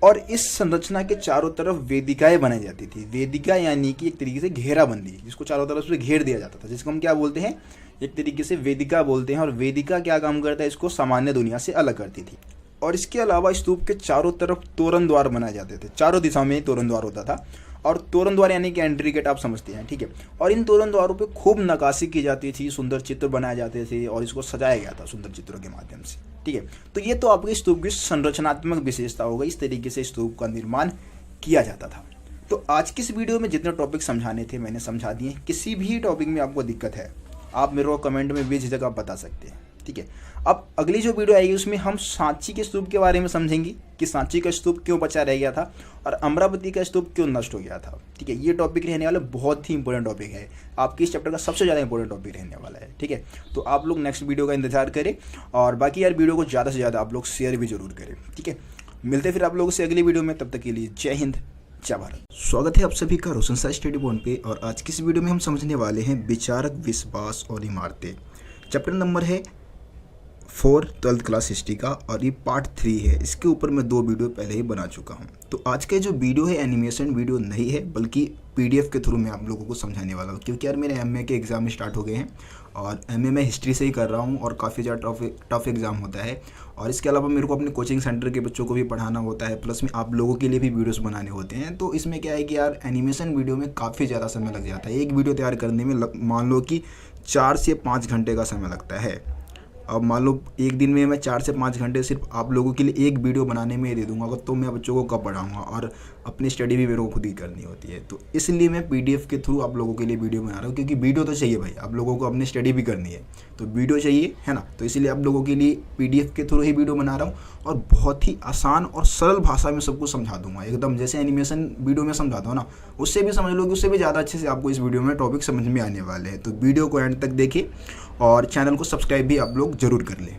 और इस संरचना के चारों तरफ वेदिकाएं बनाई जाती थी। वेदिका यानी कि एक तरीके से घेराबंदी, जिसको चारों तरफ से घेर दिया जाता था, जिसको हम क्या बोलते हैं, एक तरीके से वेदिका बोलते हैं। और वेदिका क्या काम करता है, इसको सामान्य दुनिया से अलग करती थी। और इसके अलावा स्तूप के चारों तरफ तोरण द्वार बनाए जाते थे, चारों दिशा में तोरण द्वार होता था। और तोरण द्वार यानी कि एंट्री गेट आप समझते हैं, ठीक है। और इन तोरण द्वारों पे खूब नक्काशी की जाती थी, सुंदर चित्र बनाए जाते थे और इसको सजाया गया था सुंदर चित्रों के माध्यम से, ठीक है। तो ये तो आपके स्तूप की संरचनात्मक विशेषता हो गई, इस तरीके से स्तूप का निर्माण किया जाता था। तो आज की इस वीडियो में जितने टॉपिक समझाने थे मैंने समझा दिए। किसी भी टॉपिक में आपको दिक्कत है आप मेरे को कमेंट में बेझिझक आप बता सकते हैं, ठीक है। अब अगली जो वीडियो आएगी उसमें हम सांची के स्तूप के बारे में समझेंगे कि सांची का स्तूप क्यों बचा रह गया था और अमरावती का स्तूप क्यों नष्ट हो गया था, ठीक है। ये टॉपिक रहने वाला बहुत ही इंपॉर्टेंट टॉपिक है, आपके इस चैप्टर का सबसे ज़्यादा इंपॉर्टेंट टॉपिक रहने वाला है, ठीक है। तो आप लोग नेक्स्ट वीडियो का इंतजार करें और बाकी यार वीडियो को ज़्यादा से ज़्यादा आप लोग शेयर भी जरूर करें, ठीक है। मिलते फिर आप लोगों से अगली वीडियो में, तब तक के लिए जय हिंद जय भारत। स्वागत है आप सभी का रोशन सर स्टडी पॉइंट पे। और आज की इस वीडियो में हम समझने वाले हैं विचारक, विश्वास और इमारतें। चैप्टर नंबर है 4 12th क्लास हिस्ट्री का और ये पार्ट 3 है। इसके ऊपर मैं 2 वीडियो पहले ही बना चुका हूँ। तो आज का जो वीडियो है एनिमेशन वीडियो नहीं है, बल्कि पीडीएफ के थ्रू मैं आप लोगों को समझाने वाला हूँ, क्योंकि यार मेरे एमए के एग्ज़ाम स्टार्ट हो गए हैं और एमए में हिस्ट्री से ही कर रहा हूँ और काफ़ी ज़्यादा टफ एग्ज़ाम होता है। और इसके अलावा मेरे को अपने कोचिंग सेंटर के बच्चों को भी पढ़ाना होता है, प्लस में आप लोगों के लिए भी वीडियोस बनाने होते हैं। तो इसमें क्या है कि यार एनिमेशन वीडियो में काफ़ी ज़्यादा समय लग जाता है। एक वीडियो तैयार करने में मान लो कि 4 से 5 घंटे का समय लगता है। अब मान लो एक दिन में मैं 4 से 5 घंटे सिर्फ आप लोगों के लिए एक वीडियो बनाने में दे दूंगा, तो मैं बच्चों को कब पढ़ाऊंगा, और अपनी स्टडी भी मेरे को खुद ही करनी होती है। तो इसलिए मैं पीडीएफ के थ्रू आप लोगों के लिए वीडियो बना रहा हूँ, क्योंकि वीडियो तो चाहिए भाई, आप लोगों को अपनी स्टडी भी करनी है, तो वीडियो चाहिए, है ना। तो इसलिए आप लोगों के लिए पीडीएफ के थ्रू ही वीडियो बना रहा हूँ और बहुत ही आसान और सरल भाषा में सबको समझा दूंगा, एकदम जैसे एनिमेशन वीडियो में समझाता हूँ ना, उससे भी समझ लोगे, उससे भी ज़्यादा अच्छे से आपको इस वीडियो में टॉपिक समझ में आने वाले हैं। तो वीडियो को एंड तक देखें और चैनल को सब्सक्राइब भी आप लोग जरूर कर लें।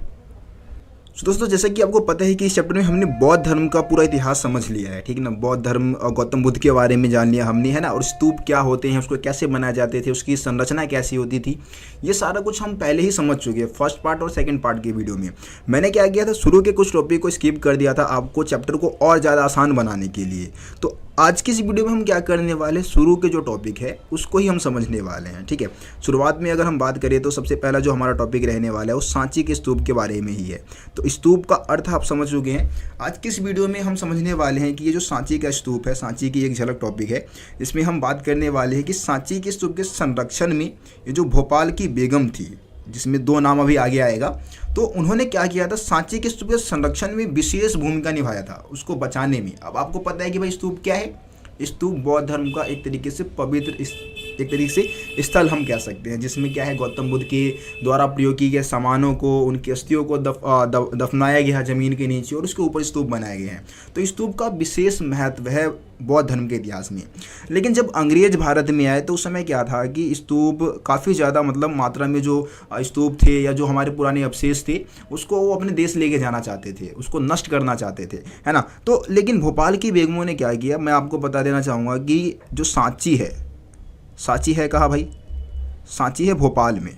तो दोस्तों, जैसा कि आपको पता है कि इस चैप्टर में हमने बौद्ध धर्म का पूरा इतिहास समझ लिया है, ठीक है ना। बौद्ध धर्म और गौतम बुद्ध के बारे में जान लिया हमने, है ना। और स्तूप क्या होते हैं, उसको कैसे बनाए जाते थे, उसकी संरचना कैसी होती थी, ये सारा कुछ हम पहले ही समझ चुके हैं फर्स्ट पार्ट और सेकंड पार्ट के वीडियो में। मैंने क्या किया था, शुरू के कुछ टॉपिक को स्किप कर दिया था आपको चैप्टर को और ज़्यादा आसान बनाने के लिए। तो आज की इस वीडियो में हम क्या करने वाले हैं, शुरू के जो टॉपिक है उसको ही हम समझने वाले हैं, ठीक है। शुरुआत में अगर हम बात करें तो सबसे पहला जो हमारा टॉपिक रहने वाला है वो सांची के स्तूप के बारे में ही है। तो स्तूप का अर्थ आप समझ चुके हैं। आज की इस वीडियो में हम समझने वाले हैं कि ये जो सांची का स्तूप है, सांची की एक झलक टॉपिक है। इसमें हम बात करने वाले हैं कि सांची के स्तूप के संरक्षण में ये जो भोपाल की बेगम थी, जिसमें 2 नाम अभी आगे आएगा, तो उन्होंने क्या किया था, सांची के स्तूप के संरक्षण में विशेष भूमिका निभाया था, उसको बचाने में। अब आपको पता है कि भाई स्तूप क्या है, स्तूप बौद्ध धर्म का एक तरीके से पवित्र एक तरीके से स्थल हम कह सकते हैं, जिसमें क्या है, गौतम बुद्ध के द्वारा प्रयोग किए गए सामानों को, उनकी अस्थियों को दफनाया गया है ज़मीन के नीचे और उसके ऊपर स्तूप बनाए गए हैं। तो स्तूप का विशेष महत्व है बौद्ध धर्म के इतिहास में। लेकिन जब अंग्रेज भारत में आए तो उस समय क्या था कि स्तूप काफ़ी ज़्यादा मतलब मात्रा में जो स्तूप थे या जो हमारे पुराने अवशेष थे उसको वो अपने देश लेके जाना चाहते थे, उसको नष्ट करना चाहते थे, है ना। तो लेकिन भोपाल की बेगमों ने क्या किया, मैं आपको बता देना चाहूँगा कि जो सांची है कहाँ भाई, सांची है भोपाल में,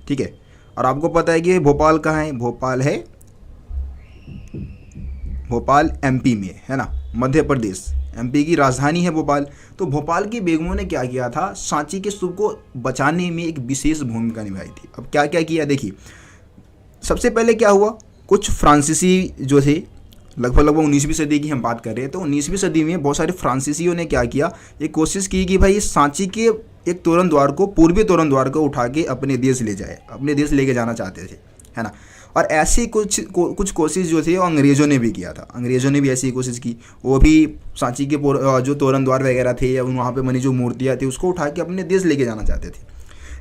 ठीक है। और आपको पता है कि भोपाल कहाँ है, भोपाल एमपी में है ना, मध्य प्रदेश, एमपी की राजधानी है भोपाल। तो भोपाल की बेगमों ने क्या किया था, सांची के स्तूप को बचाने में एक विशेष भूमिका निभाई थी। अब क्या क्या किया देखिए, सबसे पहले क्या हुआ, कुछ फ्रांसीसी जो थे, लगभग 19वीं सदी की हम बात कर रहे हैं, तो 19वीं सदी में बहुत सारे फ्रांसीसियों ने क्या किया, एक कोशिश की कि भाई सांची के एक तोरण द्वार को, पूर्वी तोरण द्वार को उठा के अपने देश ले जाए, अपने देश लेके जाना चाहते थे, है ना। और ऐसी कुछ कोशिश जो थी वो अंग्रेज़ों ने भी किया था, अंग्रेज़ों ने भी ऐसी कोशिश की, वो भी सांची के जो तोरण द्वार वगैरह थे या वहाँ पे बनी जो मूर्तियाँ थी उसको उठा के अपने देश लेके जाना चाहते थे।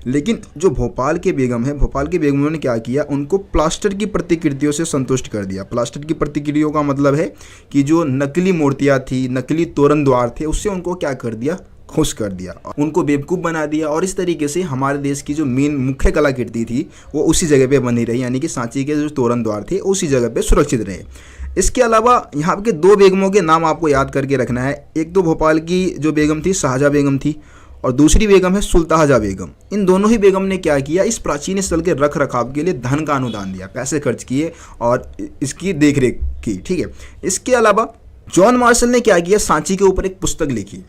लेकिन जो भोपाल की बेगम है, भोपाल की बेगमों ने क्या किया, उनको प्लास्टर की प्रतिकृतियों से संतुष्ट कर दिया। प्लास्टर की प्रतिकृतियों का मतलब है कि जो नकली मूर्तियाँ थी, नकली तोरण द्वार थे, उससे उनको क्या कर दिया, खुश कर दिया, उनको बेवकूफ़ बना दिया। और इस तरीके से हमारे देश की जो मेन मुख्य कलाकृति थी वो उसी जगह पे बनी रही, यानी कि सांची के जो तोरण द्वार थे उसी जगह पे सुरक्षित रहे। इसके अलावा यहाँ के 2 बेगमों के नाम आपको याद करके रखना है। एक तो भोपाल की जो बेगम थी शाहजहाँ बेगम थी, और दूसरी बेगम है सुल्ताजा बेगम। इन दोनों ही बेगम ने क्या किया, इस प्राचीन स्थल के रख रखाव के लिए धन का अनुदान दिया, पैसे खर्च किए और इसकी देखरेख की। ठीक है, इसके अलावा जॉन मार्शल ने क्या किया, सांची के ऊपर एक पुस्तक लिखी।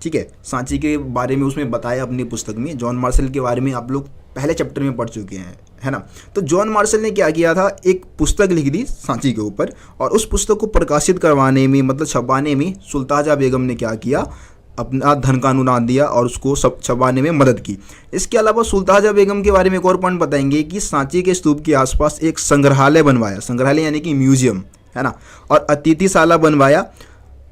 ठीक है, सांची के बारे में उसमें बताया अपनी पुस्तक में। जॉन मार्शल के बारे में आप लोग पहले चैप्टर में पढ़ चुके हैं, है ना। तो जॉन मार्शल ने क्या किया था, एक पुस्तक लिख दी सांची के ऊपर, और उस पुस्तक को प्रकाशित करवाने में, मतलब छपवाने में सुल्ताजा बेगम ने क्या किया, अपना धन का अनुदान दिया और उसको सब छपवाने में मदद की। इसके अलावा सुल्ताजा बेगम के बारे में एक और पॉइंट बताएंगे कि सांची के स्तूप के आसपास एक संग्रहालय बनवाया, संग्रहालय यानी कि म्यूजियम, है ना, और अतिथिशाला बनवाया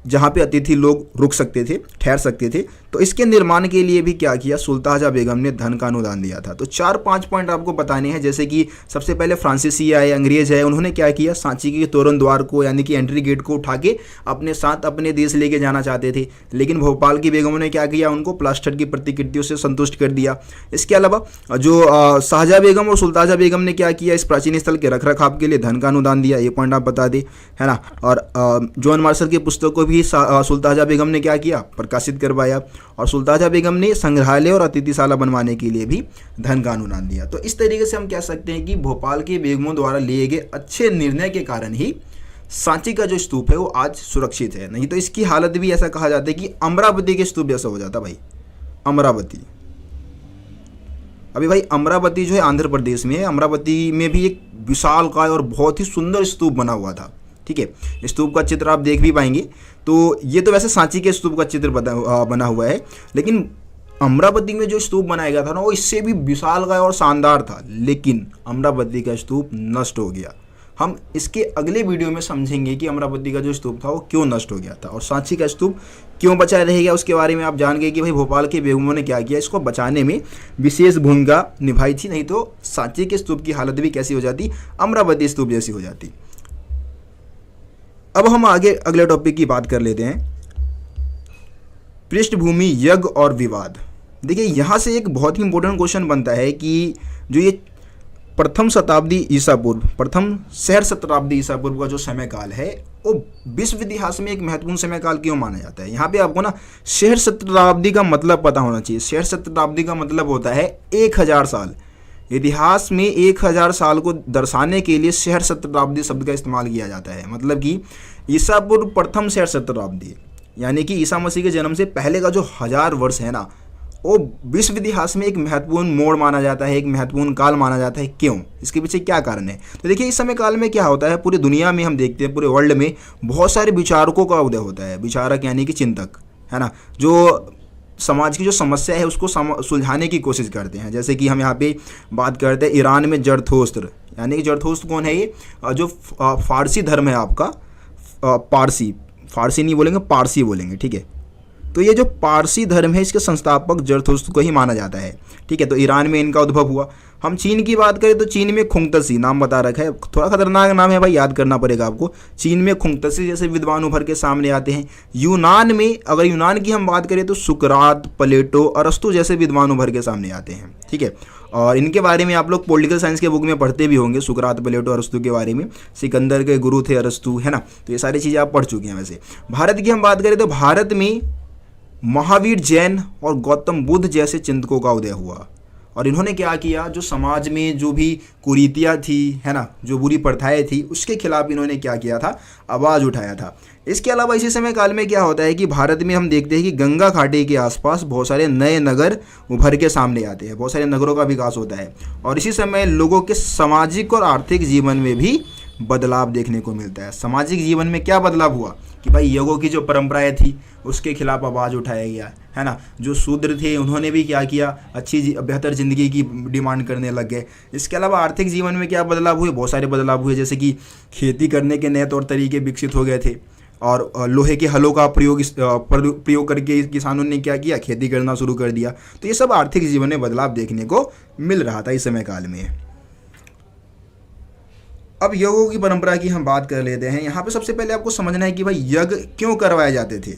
जहाँ पे अतिथि लोग रुक सकते थे, ठहर सकते थे। तो इसके निर्माण के लिए भी क्या किया, सुल्ताजा बेगम ने धन का अनुदान दिया था। तो 4-5 पॉइंट आपको बताने हैं, जैसे कि सबसे पहले फ्रांसीसी आए, अंग्रेज आए, उन्होंने क्या किया, सांची के तोरण द्वार को यानी कि एंट्री गेट को उठा के अपने साथ अपने देश लेके जाना चाहते थे, लेकिन भोपाल की बेगमों ने क्या किया, उनको प्लास्टर की प्रतिकृतियों से संतुष्ट कर दिया। इसके अलावा जो शाहजहाँ बेगम और सुल्ताजा बेगम ने क्या किया, इस प्राचीन स्थल के रख रखाव के लिए धन का अनुदान दिया, ये पॉइंट आप बता दें, है ना। और जॉन मार्शल की पुस्तक को भी सुल्ताजा बेगम ने क्या किया, प्रकाशित करवाया, और सुल्ताजा बेगम ने संग्रहालय और अतिथिशाला बनवाने के लिए भी धन का अनुदान दिया। तो इस तरीके से हम कह सकते हैं कि भोपाल के बेगमों द्वारा लिए गए अच्छे निर्णय के कारण ही सांची का जो स्तूप है वो आज सुरक्षित है, नहीं तो इसकी हालत भी ऐसा कहा जाता है कि अमरावती के स्तूप जैसा हो जाता भाई। अमरावती, अभी भाई अमरावती जो है आंध्र प्रदेश में है, अमरावती में भी एक विशालकाय और बहुत ही सुंदर स्तूप बना हुआ था। ठीक है, स्तूप का चित्र आप देख भी पाएंगे। तो ये तो वैसे सांची के स्तूप का चित्र बना हुआ है, लेकिन अमरावती में जो स्तूप बनाया गया था ना, वो इससे भी विशालकाय और शानदार था, लेकिन अमरावती का स्तूप नष्ट हो गया। हम इसके अगले वीडियो में समझेंगे कि अमरावती का जो स्तूप था वो क्यों नष्ट हो गया था और सांची का स्तूप क्यों बचा रहेगा। उसके बारे में आप जान गए कि भाई भोपाल के बेगमों ने क्या किया, इसको बचाने में विशेष भूमिका निभाई थी, नहीं तो सांची के स्तूप की हालत भी कैसी हो जाती, अमरावती स्तूप जैसी हो जाती। अब हम आगे अगले टॉपिक की बात कर लेते हैं, पृष्ठभूमि, यज्ञ और विवाद। देखिए यहाँ से एक बहुत ही इंपॉर्टेंट क्वेश्चन बनता है कि जो ये प्रथम शताब्दी ईसा पूर्व, प्रथम सहस्र शताब्दी ईसा पूर्व का जो समय काल है वो विश्व इतिहास में एक महत्वपूर्ण समय काल क्यों माना जाता है। यहाँ पे आपको ना सहस्र शताब्दी का मतलब पता होना चाहिए। सहस्र शताब्दी का मतलब होता है 1000 साल। इतिहास में 1000 साल को दर्शाने के लिए सहस्र शताब्दी शब्द का इस्तेमाल किया जाता है। मतलब कि ईसा पूर्व प्रथम सहस्र शताब्दी यानी कि ईसा मसीह के जन्म से पहले का जो 1000 वर्ष है ना, वो विश्व इतिहास में एक महत्वपूर्ण मोड़ माना जाता है, एक महत्वपूर्ण काल माना जाता है। क्यों, इसके पीछे क्या कारण है? तो देखिए इस समय काल में क्या होता है, पूरी दुनिया में हम देखते हैं, पूरे वर्ल्ड में बहुत सारे विचारकों का उदय होता है। विचारक यानी कि चिंतक, है ना, जो समाज की जो समस्या है उसको सुलझाने की कोशिश करते हैं। जैसे कि हम यहाँ पे बात करते हैं ईरान में जरथोस्त्र, यानी कि जरथोस्त्र कौन है, ये जो फारसी धर्म है आपका, फारसी नहीं बोलेंगे, पारसी बोलेंगे, ठीक है। तो ये जो पारसी धर्म है इसके संस्थापक जरथोस्त्र को ही माना जाता है, ठीक है। तो ईरान में इनका उद्भव हुआ। हम चीन की बात करें तो चीन में खुंगतसी नाम बता रखा है, थोड़ा खतरनाक नाम है भाई, याद करना पड़ेगा आपको। चीन में खुंगतसी जैसे विद्वान उभर के सामने आते हैं। यूनान में, अगर यूनान की हम बात करें तो सुकरात, प्लेटो, अरस्तु जैसे विद्वान उभर के सामने आते हैं, ठीक है। और इनके बारे में आप लोग पॉलिटिकल साइंस के बुक में पढ़ते भी होंगे, सुकरात, प्लेटो, अरस्तु के बारे में। सिकंदर के गुरु थे अरस्तु, है ना। तो ये सारी चीज़ें आप पढ़ चुके हैं। वैसे भारत की हम बात करें तो भारत में महावीर, जैन और गौतम बुद्ध जैसे चिंतकों का उदय हुआ। और इन्होंने क्या किया, जो समाज में जो भी कुरीतियाँ थी, है ना, जो बुरी प्रथाएं थी, उसके खिलाफ इन्होंने क्या किया था, आवाज़ उठाया था। इसके अलावा इसी समय काल में क्या होता है कि भारत में हम देखते हैं कि गंगा घाटी के आसपास बहुत सारे नए नगर उभर के सामने आते हैं, बहुत सारे नगरों का विकास होता है। और इसी समय लोगों के सामाजिक और आर्थिक जीवन में भी बदलाव देखने को मिलता है। सामाजिक जीवन में क्या बदलाव हुआ कि भाई यज्ञों की जो परंपराएं थी उसके खिलाफ आवाज़ उठाया गया, है ना। जो शूद्र थे उन्होंने भी क्या किया, अच्छी बेहतर ज़िंदगी की डिमांड करने लग गए। इसके अलावा आर्थिक जीवन में क्या बदलाव हुए, बहुत सारे बदलाव हुए। जैसे कि खेती करने के नए तौर तरीके विकसित हो गए थे और लोहे के हलों का प्रयोग करके किसानों ने क्या किया, खेती करना शुरू कर दिया। तो ये सब आर्थिक जीवन में बदलाव देखने को मिल रहा था इस समय काल में। अब यज्ञों की परंपरा की हम बात कर लेते हैं। यहाँ पे सबसे पहले आपको समझना है कि भाई यज्ञ क्यों करवाए जाते थे।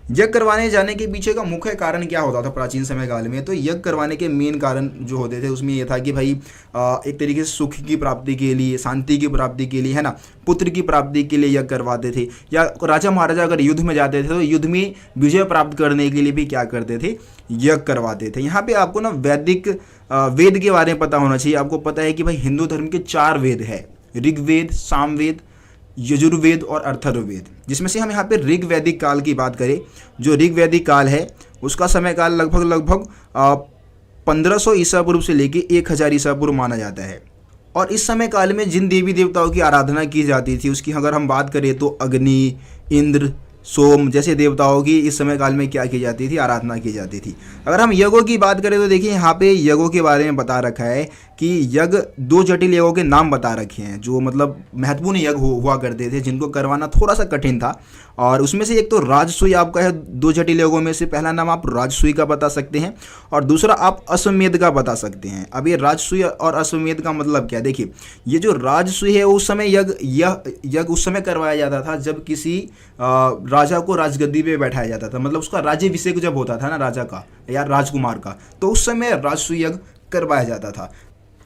यज्ञ करवाने जाने के पीछे का मुख्य कारण क्या होता था प्राचीन समय काल में? तो यज्ञ करवाने के मेन कारण जो होते थे उसमें यह था कि भाई एक तरीके से सुख की प्राप्ति के लिए, शांति की प्राप्ति के लिए, है ना, पुत्र की प्राप्ति के लिए यज्ञ करवाते थे। या राजा महाराजा अगर युद्ध में जाते थे तो युद्ध में विजय प्राप्त करने के लिए भी क्या करते थे? यज्ञ करवाते थे। यहाँ पे आपको ना वैदिक वेद के बारे में पता होना चाहिए। आपको पता है कि भाई हिंदू धर्म के 4 वेद है, ऋग्वेद, सामवेद, यजुर्वेद और अथर्ववेद। जिसमें से हम यहाँ पे ऋग वैदिक काल की बात करें, जो ऋग वैदिक काल है उसका समय काल लगभग 1500 ईसा पूर्व से लेके 1000 ईसा पूर्व माना जाता है। और इस समय काल में जिन देवी देवताओं की आराधना की जाती थी उसकी अगर हम बात करें तो अग्नि, इंद्र, सोम जैसे देवताओं की इस समय काल में क्या की जाती थी? आराधना की जाती थी। अगर हम यज्ञों की बात करें तो देखिए यहाँ पे यज्ञों के बारे में बता रखा है कि यज्ञ 2 जटिल यज्ञों के नाम बता रखे हैं, जो मतलब महत्वपूर्ण यज्ञ हुआ करते थे, जिनको करवाना थोड़ा सा कठिन था। और उसमें से एक तो राजसूय आपका है। 2 जटिल यज्ञों में से पहला नाम आप राजसूय का बता सकते हैं और दूसरा आप अश्वमेध का बता सकते हैं। अब ये राजसूय और अश्वमेध का मतलब क्या? देखिए, ये जो राजसूय है उस समय यज्ञ उस समय करवाया जाता था जब किसी राजा को राजगद्दी पे बैठाया जाता था, मतलब उसका राज्याभिषेक जब होता था ना राजा का या राजकुमार का, तो उस समय राजसूय यज्ञ करवाया जाता था।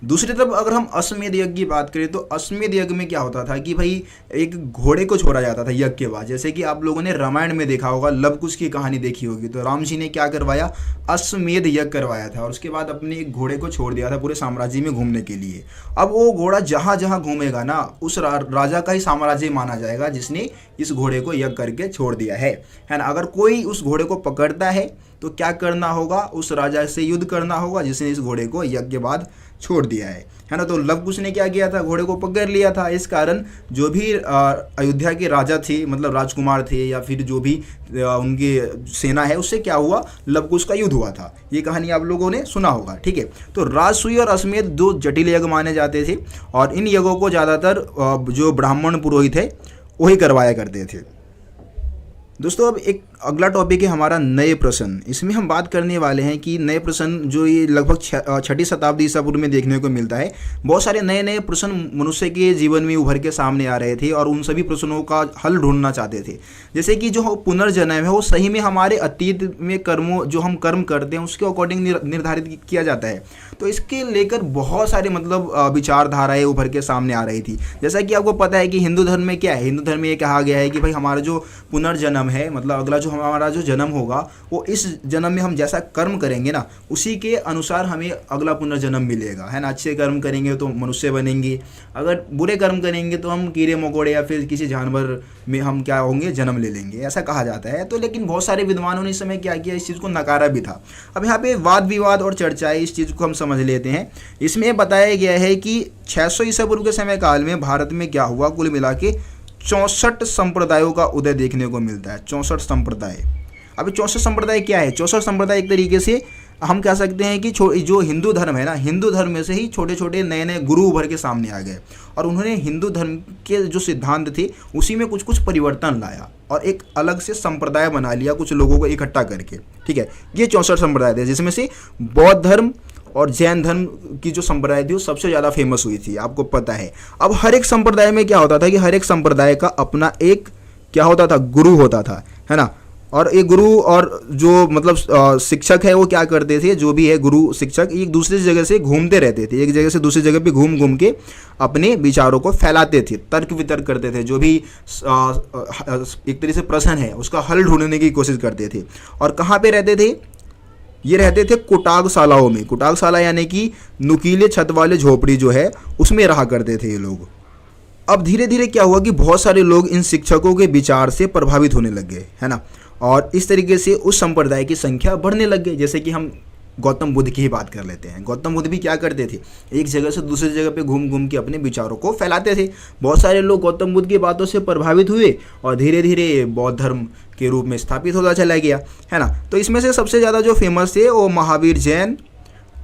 दूसरी तरफ अगर हम अश्वमेध यज्ञ की बात करें तो अश्वमेध यज्ञ में क्या होता था कि भाई एक घोड़े को छोड़ा जाता था यज्ञ के बाद। जैसे कि आप लोगों ने रामायण में देखा होगा, लव कुश की कहानी देखी होगी, तो राम जी ने क्या करवाया? अश्वमेध यज्ञ करवाया था और उसके बाद अपने एक घोड़े को छोड़ दिया था पूरे साम्राज्य में घूमने के लिए। अब वो घोड़ा जहाँ जहाँ घूमेगा ना उस राजा का ही साम्राज्य माना जाएगा जिसने इस घोड़े को यज्ञ करके छोड़ दिया है ना। अगर कोई उस घोड़े को पकड़ता है तो क्या करना होगा? उस राजा से युद्ध करना होगा जिसने इस घोड़े को यज्ञ के बाद छोड़ दिया है ना। तो लव कुश ने क्या किया था? घोड़े को पकड़ लिया था। इस कारण जो भी अयोध्या के राजा थे, मतलब राजकुमार थे या फिर जो भी उनकी सेना है, उससे क्या हुआ? लव कुश का युद्ध हुआ था। ये कहानी आप लोगों ने सुना होगा, ठीक है। तो राजसूय और अश्वमेध 2 जटिल यज्ञ माने जाते थे और इन यज्ञों को ज़्यादातर जो ब्राह्मण पुरोहित है वही करवाया करते थे। दोस्तों अब एक अगला टॉपिक है हमारा नए प्रश्न। इसमें हम बात करने वाले हैं कि नए प्रश्न जो ये लगभग 6ठी शताब्दी ईसा पूर्व में देखने को मिलता है। बहुत सारे नए नए प्रश्न मनुष्य के जीवन में उभर के सामने आ रहे थे और उन सभी प्रश्नों का हल ढूंढना चाहते थे। जैसे कि जो पुनर्जन्म है वो सही में हमारे अतीत में कर्मों जो हम कर्म करते हैं उसके अकॉर्डिंग निर्धारित किया जाता है। तो इसके लेकर बहुत सारे मतलब विचारधाराएँ उभर के सामने आ रही थी। जैसा कि आपको पता है कि हिंदू धर्म में क्या है, हिंदू धर्म में ये कहा गया है कि भाई हमारा जो पुनर्जन्म है, मतलब अगला जो हमारा जो जन्म होगा वो इस जन्म में हम जैसा कर्म करेंगे ना उसी के अनुसार हमें अगला पुनर्जन्म मिलेगा, है ना। अच्छे कर्म करेंगे तो मनुष्य बनेंगे, अगर बुरे कर्म करेंगे तो हम कीड़े मकोड़े या फिर किसी जानवर में हम क्या होंगे? जन्म ले लेंगे, ऐसा कहा जाता है। तो लेकिन बहुत सारे विद्वानों ने इस समय क्या किया? इस चीज़ को नकारा भी था। अब यहाँ पे वाद विवाद और चर्चाएं, इस चीज़ को हम समझ लेते हैं। इसमें बताया गया है कि 600 ईसा पूर्व के समय काल में भारत में क्या हुआ? कुल मिला के 64 संप्रदायों का उदय देखने को मिलता है। 64 संप्रदाय। अब 64 संप्रदाय क्या है? 64 संप्रदाय एक तरीके से हम कह सकते हैं कि जो हिंदू धर्म है ना, हिंदू धर्म में से ही छोटे छोटे नए नए गुरु उभर के सामने आ गए और उन्होंने हिंदू धर्म के जो सिद्धांत थे उसी में कुछ कुछ परिवर्तन लाया और एक अलग से संप्रदाय बना लिया कुछ लोगों को इकट्ठा करके, ठीक है। ये 64 संप्रदाय थे जिसमें से बौद्ध धर्म और जैन धर्म की जो संप्रदाय थी वो सबसे ज़्यादा फेमस हुई थी, आपको पता है। अब हर एक संप्रदाय में क्या होता था कि हर एक संप्रदाय का अपना एक क्या होता था? गुरु होता था, है ना। और एक गुरु और जो मतलब शिक्षक है वो क्या करते थे? जो भी है गुरु शिक्षक एक दूसरे जगह से घूमते रहते थे, एक जगह से दूसरी जगह पे घूम घूम के अपने विचारों को फैलाते थे, तर्क वितर्क करते थे, जो भी एक तरीके से प्रश्न है उसका हल ढूंढने की कोशिश करते थे। और कहाँ पे रहते थे? ये रहते थे कुटागशालाओं में। कुटागशाला यानी कि नुकीले छत वाले झोपड़ी जो है उसमें रहा करते थे ये लोग। अब धीरे धीरे क्या हुआ कि बहुत सारे लोग इन शिक्षकों के विचार से प्रभावित होने लग गए, है ना। और इस तरीके से उस संप्रदाय की संख्या बढ़ने लग गई। जैसे कि हम गौतम बुद्ध की ही बात कर लेते हैं। गौतम बुद्ध भी क्या करते थे? एक जगह से दूसरी जगह पे घूम घूम के अपने विचारों को फैलाते थे। बहुत सारे लोग गौतम बुद्ध की बातों से प्रभावित हुए और धीरे धीरे बौद्ध धर्म के रूप में स्थापित होता चला गया, है ना। तो इसमें से सबसे ज़्यादा जो फेमस थे वो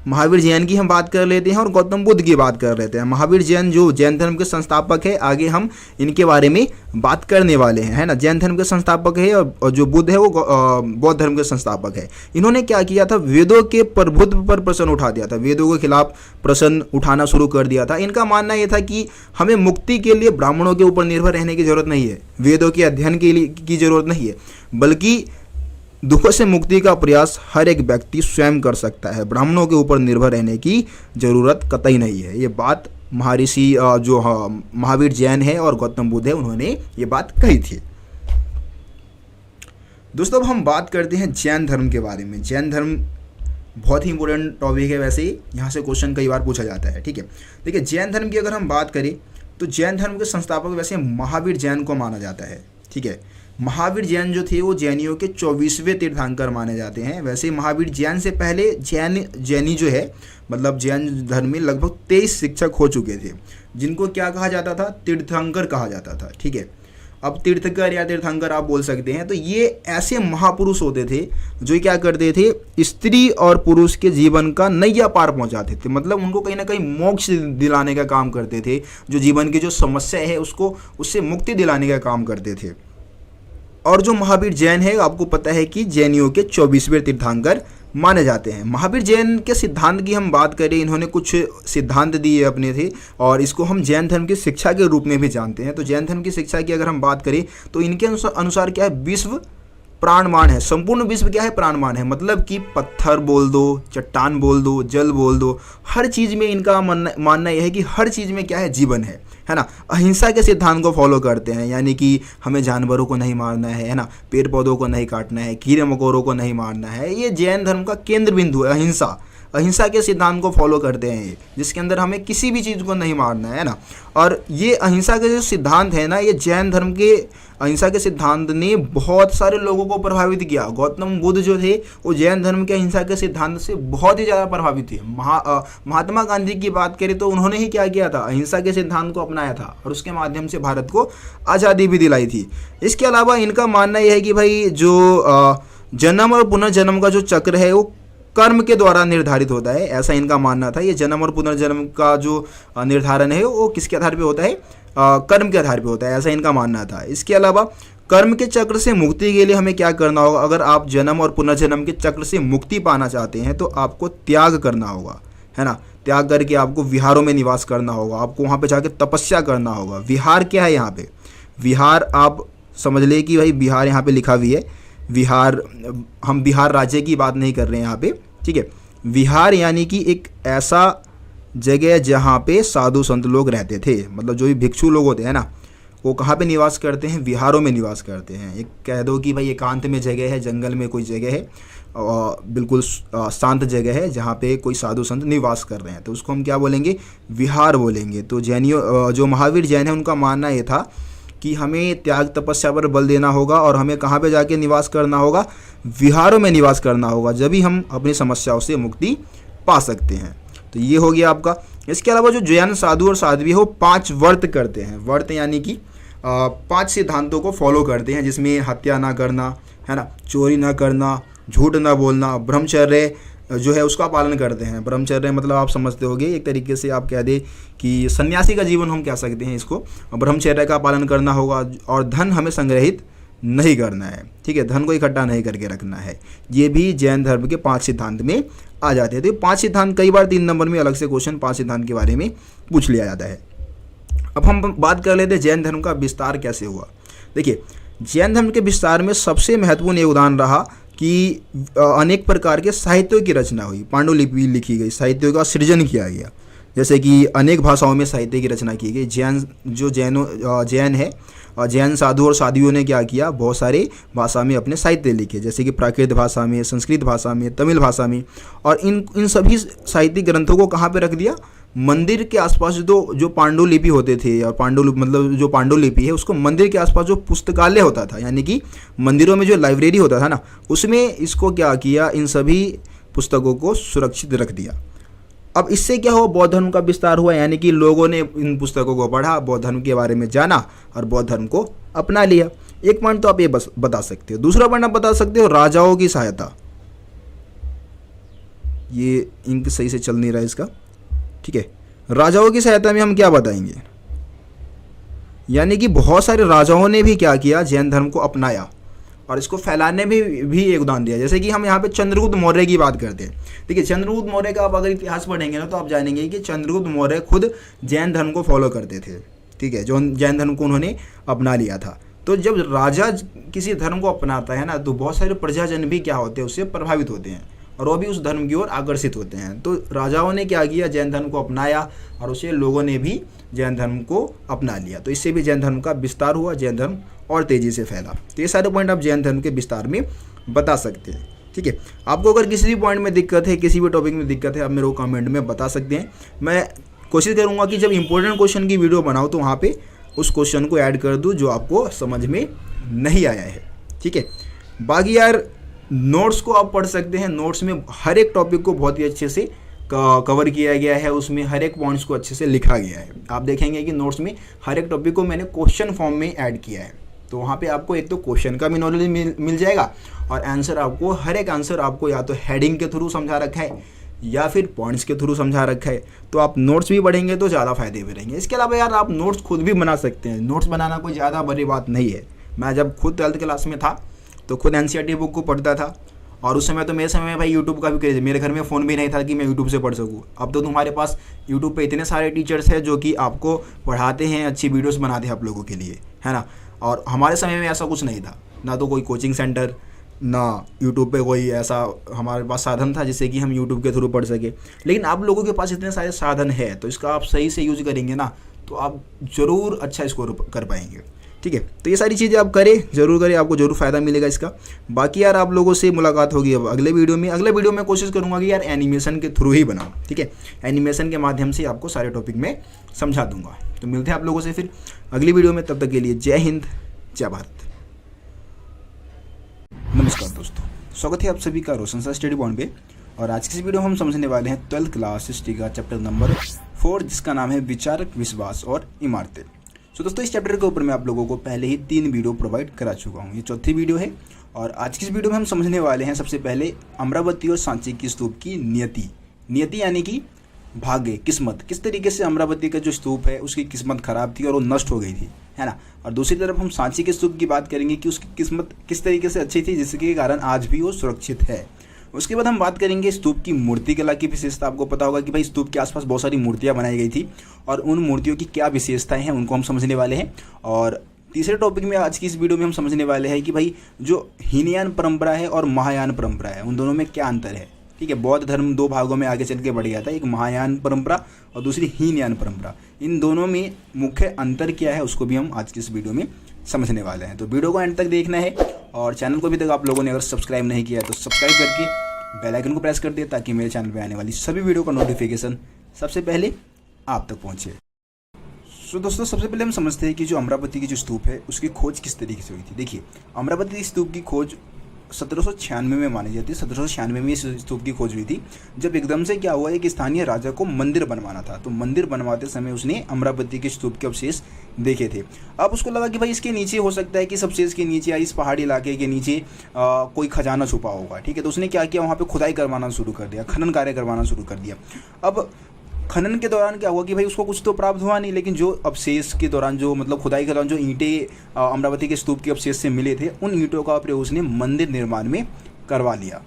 महावीर जैन की हम बात कर लेते हैं और गौतम बुद्ध की बात कर लेते हैं। महावीर जैन जो जैन धर्म के संस्थापक है, आगे हम इनके बारे में बात करने वाले हैं, है ना। जैन धर्म के संस्थापक है और जो बुद्ध है वो बौद्ध धर्म के संस्थापक है। इन्होंने क्या किया था? वेदों के प्रभुत्व पर प्रश्न उठा दिया था, वेदों के खिलाफ प्रश्न उठाना शुरू कर दिया था। इनका मानना यह था कि हमें मुक्ति के लिए ब्राह्मणों के ऊपर निर्भर रहने की जरूरत नहीं है, वेदों के अध्ययन के लिए की जरूरत नहीं है, बल्कि दुखों से मुक्ति का प्रयास हर एक व्यक्ति स्वयं कर सकता है, ब्राह्मणों के ऊपर निर्भर रहने की जरूरत कतई नहीं है। ये बात महर्षि जो महावीर जैन है और गौतम बुद्ध है, उन्होंने ये बात कही थी। दोस्तों अब हम बात करते हैं जैन धर्म के बारे में। जैन धर्म बहुत ही इंपॉर्टेंट टॉपिक है, वैसे ही यहाँ से क्वेश्चन कई बार पूछा जाता है। ठीक है, देखिए जैन धर्म की अगर हम बात करें तो जैन धर्म के संस्थापक वैसे महावीर जैन को माना जाता है। ठीक है, महावीर जैन जो थे वो जैनियों के 24वें तीर्थंकर माने जाते हैं। वैसे महावीर जैन से पहले जैनी जो है, मतलब जैन धर्म में लगभग 23 शिक्षक हो चुके थे, जिनको क्या कहा जाता था, तीर्थंकर कहा जाता था। ठीक है, अब तीर्थकर या तीर्थंकर आप बोल सकते हैं। तो ये ऐसे महापुरुष होते थे जो क्या करते थे, स्त्री और पुरुष के जीवन का नैया पार पहुंचाते थे, मतलब उनको कहीं ना कहीं मोक्ष दिलाने का काम करते थे, जो जीवन की जो समस्या है उसको उससे मुक्ति दिलाने का काम करते थे। और जो महावीर जैन है, आपको पता है कि जैनियों के 24वें तीर्थंकर माने जाते हैं। महावीर जैन के सिद्धांत की हम बात करें, इन्होंने कुछ सिद्धांत दिए अपने थे और इसको हम जैन धर्म की शिक्षा के रूप में भी जानते हैं। तो जैन धर्म की शिक्षा की अगर हम बात करें तो इनके अनुसार क्या है, विश्व प्राणमान है, संपूर्ण विश्व क्या है, प्राणमान है। मतलब कि पत्थर बोल दो, चट्टान बोल दो, जल बोल दो, हर चीज़ में इनका मानना यह है कि हर चीज़ में क्या है, जीवन है ना। अहिंसा के सिद्धांत को फॉलो करते हैं, यानी कि हमें जानवरों को नहीं मारना है ना, पेड़ पौधों को नहीं काटना है, कीड़े मकोड़ों को नहीं मारना है। ये जैन धर्म का केंद्र बिंदु है, अहिंसा के सिद्धांत को फॉलो करते हैं ये, जिसके अंदर हमें किसी भी चीज़ को नहीं मारना है ना। और ये अहिंसा के जो सिद्धांत है ना, ये जैन धर्म के अहिंसा के सिद्धांत ने बहुत सारे लोगों को प्रभावित किया। गौतम बुद्ध जो थे वो जैन धर्म के अहिंसा के सिद्धांत से बहुत ही ज़्यादा प्रभावित थे। महात्मा गांधी की बात करें तो उन्होंने ही क्या किया था, अहिंसा के सिद्धांत को अपनाया था और उसके माध्यम से भारत को आज़ादी भी दिलाई थी। इसके अलावा इनका मानना यह है कि भाई जो जन्म और पुनर्जन्म का जो चक्र है वो कर्म के द्वारा निर्धारित होता है, ऐसा इनका मानना था। ये जन्म और पुनर्जन्म का जो निर्धारण है वो किसके आधार पे होता है, कर्म के आधार पे होता है, ऐसा इनका मानना था। इसके अलावा कर्म के चक्र से मुक्ति के लिए हमें क्या करना होगा, अगर आप जन्म और पुनर्जन्म के चक्र से मुक्ति पाना चाहते हैं तो आपको त्याग करना होगा, है ना। त्याग करके आपको विहारों में निवास करना होगा, आपको वहाँ पे जाके तपस्या करना होगा। विहार क्या है यहाँ पे, विहार आप समझ ले कि भाई बिहार यहाँ पे लिखा भी है, विहार, हम बिहार राज्य की बात नहीं कर रहे हैं यहाँ पे। ठीक है, विहार यानी कि एक ऐसा जगह जहाँ पे साधु संत लोग रहते थे, मतलब जो भी भिक्षु लोग होते हैं ना, वो कहाँ पे निवास करते हैं, विहारों में निवास करते हैं। एक कह दो कि भाई एकांत में जगह है, जंगल में कोई जगह है, बिल्कुल शांत जगह है जहाँ पे कोई साधु संत निवास कर रहे हैं, तो उसको हम क्या बोलेंगे, विहार बोलेंगे। तो जैनियों जो महावीर जैन है उनका मानना ये था कि हमें त्याग तपस्या पर बल देना होगा और हमें कहाँ पे जाके निवास करना होगा, विहारों में निवास करना होगा, जब भी हम अपनी समस्याओं से मुक्ति पा सकते हैं। तो ये हो गया आपका। इसके अलावा जो जैन साधु और साध्वी हो 5 व्रत करते हैं। व्रत यानी कि 5 सिद्धांतों को फॉलो करते हैं, जिसमें हत्या ना करना, है ना, चोरी ना करना, झूठ ना बोलना, ब्रह्मचर्य जो है उसका पालन करते हैं। ब्रह्मचर्य मतलब आप समझते होंगे, एक तरीके से आप कह दे कि सन्यासी का जीवन हम कह सकते हैं इसको। ब्रह्मचर्य का पालन करना होगा और धन हमें संग्रहित नहीं करना है। ठीक है, धन को इकट्ठा नहीं करके रखना है। ये भी जैन धर्म के 5 सिद्धांत में आ जाते हैं। तो 5 सिद्धांत कई बार 3 नंबर में अलग से क्वेश्चन 5 सिद्धांत के बारे में पूछ लिया जाता है। अब हम बात कर लेते हैं जैन धर्म का विस्तार कैसे हुआ। देखिए, जैन धर्म के विस्तार में सबसे महत्वपूर्ण योगदान रहा कि अनेक प्रकार के साहित्यों की रचना हुई, पांडुलिपि लिखी गई, साहित्यों का सृजन किया गया, जैसे कि अनेक भाषाओं में साहित्य की रचना की गई। जैन है, जैन साधु और साध्वियों ने क्या किया, बहुत सारे भाषा में अपने साहित्य लिखे, जैसे कि प्राकृत भाषा में, संस्कृत भाषा में, तमिल भाषा में। और इन सभी साहित्यिक ग्रंथों को कहाँ पे रख दिया, मंदिर के आसपास जो पांडुलिपि होते थे, और मतलब जो पांडुलिपि है उसको मंदिर के आसपास जो पुस्तकालय होता था, यानी कि मंदिरों में जो लाइब्रेरी होता था ना, उसमें इसको क्या किया, इन सभी पुस्तकों को सुरक्षित रख दिया। अब इससे क्या हुआ, बौद्ध धर्म का विस्तार हुआ, यानी कि लोगों ने इन पुस्तकों को पढ़ा, बौद्ध धर्म के बारे में जाना और बौद्ध धर्म को अपना लिया। एक पॉइंट तो आप ये बस बता सकते हो। दूसरा पॉइंट आप बता सकते हो राजाओं की सहायता। ये इंक सही से चल नहीं रहा है इसका। ठीक है, राजाओं की सहायता में हम क्या बताएंगे, यानी कि बहुत सारे राजाओं ने भी क्या किया, जैन धर्म को अपनाया और इसको फैलाने में भी योगदान दिया। जैसे कि हम यहाँ पे चंद्रगुप्त मौर्य की बात करते हैं। देखिए, चंद्रगुप्त मौर्य का आप अगर इतिहास पढ़ेंगे ना तो आप जानेंगे कि चंद्रगुप्त मौर्य खुद जैन धर्म को फॉलो करते थे। ठीक है, जो जैन धर्म को उन्होंने अपना लिया था। तो जब राजा किसी धर्म को अपनाता है ना, तो बहुत सारे प्रजाजन भी क्या होते हैं, उससे प्रभावित होते हैं और वो भी उस धर्म की ओर आकर्षित होते हैं। तो राजाओं ने क्या किया, जैन धर्म को अपनाया और उसे लोगों ने भी जैन धर्म को अपना लिया। तो इससे भी जैन धर्म का विस्तार हुआ, जैन धर्म और तेज़ी से फैला। तो ये सारे पॉइंट आप जैन धर्म के विस्तार में बता सकते हैं। ठीक है, आपको अगर किसी भी पॉइंट में दिक्कत है, किसी भी टॉपिक में दिक्कत है, आप मेरे को कमेंट में बता सकते हैं। मैं कोशिश करूँगा कि जब इंपॉर्टेंट क्वेश्चन की वीडियो बनाऊँ तो वहाँ पे उस क्वेश्चन को ऐड कर दूँ जो आपको समझ में नहीं आया है। ठीक है, बाकी यार नोट्स को आप पढ़ सकते हैं। नोट्स में हर एक टॉपिक को बहुत ही अच्छे से कवर किया गया है, उसमें हर एक पॉइंट्स को अच्छे से लिखा गया है। आप देखेंगे कि नोट्स में हर एक टॉपिक को मैंने क्वेश्चन फॉर्म में ऐड किया है। तो वहाँ पे आपको एक तो क्वेश्चन का भी नॉलेज मिल जाएगा और आंसर आपको, हर एक आंसर आपको या तो हेडिंग के थ्रू समझा रखा है या फिर पॉइंट्स के थ्रू समझा रखा है। तो आप नोट्स भी पढ़ेंगे तो ज़्यादा फायदे में रहेंगे। इसके अलावा यार आप नोट्स खुद भी बना सकते हैं। नोट्स बनाना कोई ज़्यादा बड़ी बात नहीं है। मैं जब खुद 12th क्लास में था तो खुद NCERT बुक को पढ़ता था और उस समय तो मेरे समय में भाई यूट्यूब का भी क्रेज, मेरे घर में फ़ोन भी नहीं था कि मैं यूट्यूब से पढ़ सकूँ। अब तो तुम्हारे पास यूट्यूब पे इतने सारे टीचर्स हैं जो कि आपको पढ़ाते हैं, अच्छी वीडियोस बनाते हैं आप लोगों के लिए, है ना। और हमारे समय में ऐसा कुछ नहीं था, ना तो कोई कोचिंग सेंटर, ना यूट्यूब पे कोई ऐसा हमारे पास साधन था जिससे कि हम यूट्यूब के थ्रू पढ़ सके। लेकिन आप लोगों के पास इतने सारे साधन है तो इसका आप सही से यूज करेंगे ना, तो आप ज़रूर अच्छा स्कोर कर पाएंगे। ठीक है, तो ये सारी चीज़ें आप करें, ज़रूर करें, आपको ज़रूर फ़ायदा मिलेगा इसका। बाकी यार आप लोगों से मुलाकात होगी अब अगले वीडियो में। अगले वीडियो में कोशिश करूँगा कि यार एनिमेशन के थ्रू ही बनाऊँ। ठीक है, एनिमेशन के माध्यम से आपको सारे टॉपिक में समझा दूंगा। तो मिलते हैं आप लोगों से फिर अगली वीडियो में, तब तक के लिए जय हिंद, जय भारत। नमस्कार दोस्तों, स्वागत है आप सभी का रोशन सर स्टडी पॉइंट पे। और आज की इस वीडियो में हम समझने वाले हैं 12th क्लास हिस्ट्री का चैप्टर नंबर 4, जिसका नाम है विचारक, विश्वास और इमारतें। तो दोस्तों इस चैप्टर के ऊपर मैं आप लोगों को पहले ही 3 वीडियो प्रोवाइड करा चुका हूँ। ये चौथी वीडियो है और आज की इस वीडियो में हम समझने वाले हैं सबसे पहले अमरावती और सांची की स्तूप की नियति यानी कि भाग्य, किस्मत। किस तरीके से अमरावती का जो स्तूप है उसकी किस्मत खराब थी और वो नष्ट हो गई थी, है ना। और दूसरी तरफ हम सांची के स्तूप की बात करेंगे कि उसकी किस्मत किस तरीके से अच्छी थी जिसके कारण आज भी वो सुरक्षित है। उसके बाद हम बात करेंगे स्तूप की मूर्ति कला की विशेषता। आपको पता होगा कि भाई स्तूप के आसपास बहुत सारी मूर्तियां बनाई गई थी और उन मूर्तियों की क्या विशेषताएं हैं उनको हम समझने वाले हैं। और तीसरे टॉपिक में आज की इस वीडियो में हम समझने वाले हैं कि भाई जो हीनयान परंपरा है और महायान परंपरा है उन दोनों में क्या अंतर है। ठीक है, बौद्ध धर्म 2 भागों में आगे चल के बढ़ गया था, एक महायान परंपरा और दूसरी हीनयान परंपरा। इन दोनों में मुख्य अंतर क्या है उसको भी हम आज की इस वीडियो में समझने वाले हैं। तो वीडियो को एंड तक देखना है और चैनल को अभी तक आप लोगों ने अगर सब्सक्राइब नहीं किया है तो सब्सक्राइब करके बेल आइकन को प्रेस कर दिया ताकि मेरे चैनल पे आने वाली सभी वीडियो का नोटिफिकेशन सबसे पहले आप तक पहुंचे। तो दोस्तों सबसे पहले हम समझते हैं कि जो अमरावती की जो स्तूप है उसकी खोज किस तरीके से हुई थी। देखिए, अमरावती स्तूप की खोज 1796 में मानी जाती है। 1796 में इस स्तूप की खोज हुई थी, जब एकदम से क्या हुआ, एक स्थानीय राजा को मंदिर बनवाना था। तो मंदिर बनवाते समय उसने अमरावती के स्तूप के अवशेष देखे थे। अब उसको लगा कि भाई इसके नीचे हो सकता है कि इस अवशेष के नीचे या इस पहाड़ी इलाके के नीचे कोई खजाना छुपा होगा। ठीक है, तो उसने क्या किया, वहाँ पे खुदाई करवाना शुरू कर दिया, खनन कार्य करवाना शुरू कर दिया। अब खनन के दौरान क्या हुआ कि भाई उसको कुछ तो प्राप्त हुआ नहीं, लेकिन जो अवशेष के दौरान जो मतलब खुदाई के दौरान जो ईंटें अमरावती के स्तूप के अवशेष से मिले थे, उन ईंटों का प्रयोग उसने मंदिर निर्माण में करवा लिया।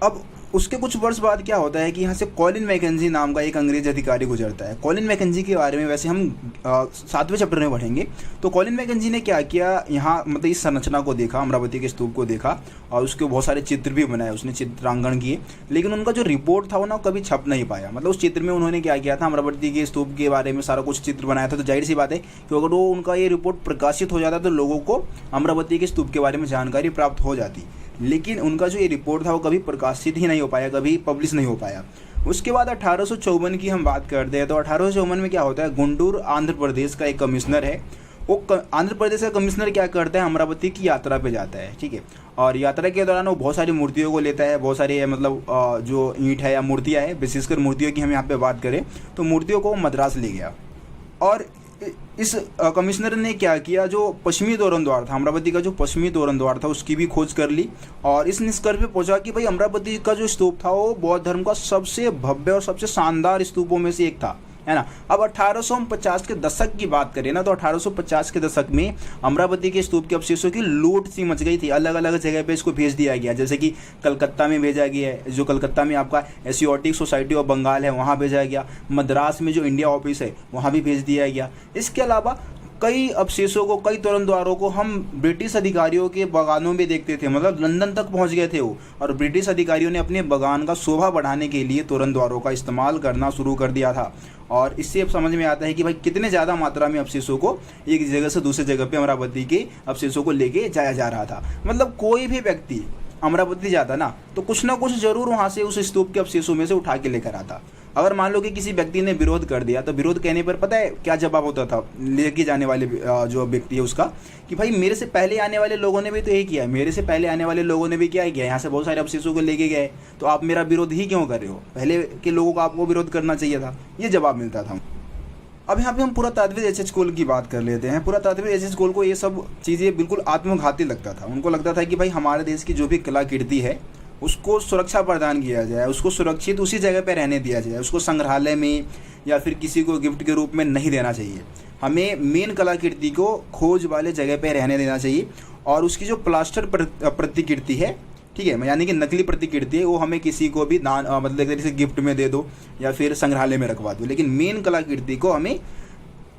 अब उसके कुछ वर्ष बाद क्या होता है कि यहाँ से कॉलिन मैकेंजी नाम का एक अंग्रेज अधिकारी गुजरता है। कॉलिन मैकेंजी के बारे में वैसे हम 7वें चैप्टर में पढ़ेंगे। तो कॉलिन मैकेंजी ने क्या किया, यहाँ मतलब इस संरचना को देखा, अमरावती के स्तूप को देखा और उसके बहुत सारे चित्र भी बनाए, उसने चित्रांकन किए। लेकिन उनका जो रिपोर्ट था वो ना कभी छप नहीं पाया। मतलब उस चित्र में उन्होंने क्या किया था, अमरावती के स्तूप के बारे में सारा कुछ चित्र बनाया था। तो जाहिर सी बात है कि अगर वो उनका ये रिपोर्ट प्रकाशित हो जाता तो लोगों को अमरावती के स्तूप के बारे में जानकारी प्राप्त हो जाती। लेकिन उनका जो ये रिपोर्ट था वो कभी प्रकाशित ही नहीं हो पाया, कभी पब्लिश नहीं हो पाया। उसके बाद 1854 की हम बात करते हैं तो 1854 में क्या होता है, गुंटूर आंध्र प्रदेश का एक कमिश्नर है, वो आंध्र प्रदेश का कमिश्नर क्या करता है, अमरावती की यात्रा पे जाता है। ठीक है, और यात्रा के दौरान वो बहुत सारी मूर्तियों को लेता है, बहुत सारी मतलब जो ईंट है या मूर्तियाँ हैं, विशेषकर मूर्तियों की हम यहाँ पे बात करें तो मूर्तियों को मद्रास ले गया। और इस कमिश्नर ने क्या किया, जो पश्चिमी तोरण द्वार था, अमरावती का जो पश्चिमी तोरण द्वार था उसकी भी खोज कर ली और इस निष्कर्ष पे पहुंचा कि भाई अमरावती का जो स्तूप था वो बौद्ध धर्म का सबसे भव्य और सबसे शानदार स्तूपों में से एक था, है ना। अब 1850 के दशक की बात करें ना तो 1850 के दशक में अमरावती के स्तूप के अवशेषों की लूट सी मच गई थी। अलग अलग जगह पे इसको भेज दिया गया, जैसे कि कलकत्ता में भेजा गया है, जो कलकत्ता में आपका एशियोटिक सोसाइटी ऑफ बंगाल है वहाँ भेजा गया, मद्रास में जो इंडिया ऑफिस है वहाँ भी भेज दिया गया। इसके अलावा कई अवशेषों को, कई तोरण द्वारों को हम ब्रिटिश अधिकारियों के बागानों में देखते थे, मतलब लंदन तक पहुंच गए थे वो। और ब्रिटिश अधिकारियों ने अपने बागान का शोभा बढ़ाने के लिए तोरण द्वारों का इस्तेमाल करना शुरू कर दिया था। और इससे अब समझ में आता है कि भाई कितने ज़्यादा मात्रा में अवशेषों को एक जगह से दूसरी जगह पे अमरावती के अवशेषों को लेके जाया जा रहा था। मतलब कोई भी व्यक्ति अमरावती जाता ना तो कुछ ना कुछ जरूर वहाँ से उस स्तूप के अवशेषों में से उठा के लेकर आता। अगर मान लो कि किसी व्यक्ति ने विरोध कर दिया तो विरोध कहने पर पता है क्या जवाब होता था लेके जाने वाले जो व्यक्ति है उसका, कि भाई मेरे से पहले आने वाले लोगों ने भी तो यही किया है, मेरे से पहले आने वाले लोगों ने भी क्या किया, यहाँ से बहुत सारे अवशेषों को लेके गए, तो आप मेरा विरोध ही क्यों कर रहे हो, पहले के लोगों को आपको विरोध करना चाहिए था। ये जवाब मिलता था। अब यहाँ पे हम पुरातात्विक एच.एच. कोल की बात कर लेते हैं। पुरातात्विक एच.एच. कोल को ये सब चीज़ें बिल्कुल आत्मघाती लगता था। उनको लगता था कि भाई हमारे देश की जो भी कलाकृति है उसको सुरक्षा प्रदान किया जाए, उसको सुरक्षित उसी जगह पे रहने दिया जाए, उसको संग्रहालय में या फिर किसी को गिफ्ट के रूप में नहीं देना चाहिए। हमें मेन कलाकृति को खोज वाले जगह पे रहने देना चाहिए और उसकी जो प्लास्टर प्रतिकृति है, ठीक है, यानी कि नकली प्रतिकृति है, वो हमें किसी को भी दान मतलब एक तरीके से गिफ्ट में दे दो या फिर संग्रहालय में रखवा दो, लेकिन मेन कलाकृति को हमें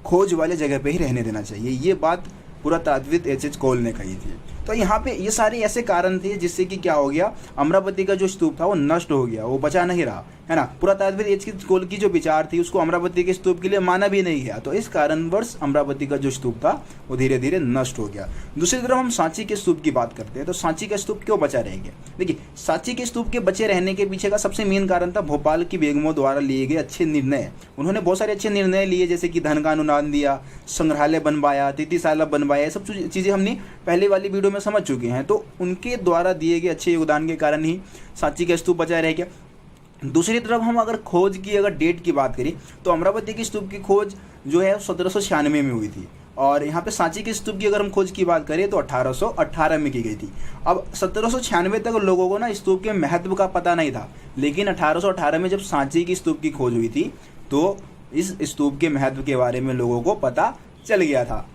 खोज वाले जगह पे ही रहने देना चाहिए। ये बात पुरातात्विक एच.एच. कोल ने कही थी। तो यहाँ पे ये सारे ऐसे कारण थे जिससे कि क्या हो गया, अमरावती का जो स्तूप था वो नष्ट हो गया, वो बचा नहीं रहा, है ना। पुरातात्विक एच.एच. कोल की जो विचार थी उसको अमरावती के स्तूप के लिए माना भी नहीं गया, तो इस कारणवश अमरावती का जो स्तूप था वो धीरे धीरे नष्ट हो गया। दूसरी तरफ हम सांची के स्तूप की बात करते हैं, तो सांची का स्तूप क्यों बचा रह गया। देखिए, सांची के स्तूप के बचे रहने के पीछे का सबसे मेन कारण था भोपाल की बेगमों द्वारा लिए गए अच्छे निर्णय। उन्होंने बहुत सारे अच्छे निर्णय लिए, जैसे कि धन का अनुदान दिया, संग्रहालय बनवाया, अतिथिशाला बनवाया, ये सब चीज़ें हमने पहले वाली वीडियो में समझ चुके हैं। तो उनके द्वारा दिए गए अच्छे योगदान के कारण ही सांची का स्तूप बचा रह गया। दूसरी तरफ हम अगर खोज की अगर डेट की बात करें तो अमरावती के स्तूप की खोज जो है 1796 में हुई थी, और यहाँ पे सांची के स्तूप की अगर हम खोज की बात करें तो 1818 में की गई थी। अब 1796 तक लोगों को ना स्तूप के महत्व का पता नहीं था, लेकिन 1818 में जब सांची की स्तूप की खोज हुई थी तो इस स्तूप के महत्व के बारे में लोगों को पता चल गया था।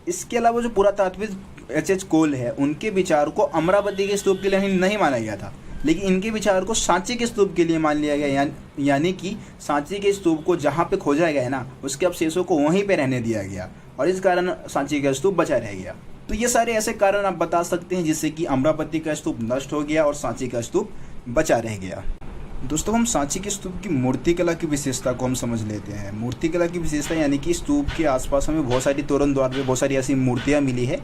इसके अलावा जो पुरातात्विक एच.एच. कोल है उनके विचार को अमरावती के स्तूप के लिए नहीं माना गया था, लेकिन इनके विचार को सांची के स्तूप के लिए मान लिया गया, यानी कि सांची के स्तूप को जहाँ पे खोजा गया है ना उसके अवशेषों को वहीं पे रहने दिया गया, और इस कारण सांची का स्तूप बचा रह गया। तो ये सारे ऐसे कारण आप बता सकते हैं जिससे कि अमरावती का स्तूप नष्ट हो गया और सांची का स्तूप बचा रह गया। दोस्तों, हम सांची के स्तूप की मूर्तिकला की विशेषता को हम समझ लेते हैं। मूर्तिकला की विशेषता यानी कि स्तूप के आसपास हमें बहुत सारी तोरण द्वार में बहुत सारी ऐसी मूर्तियाँ मिली है,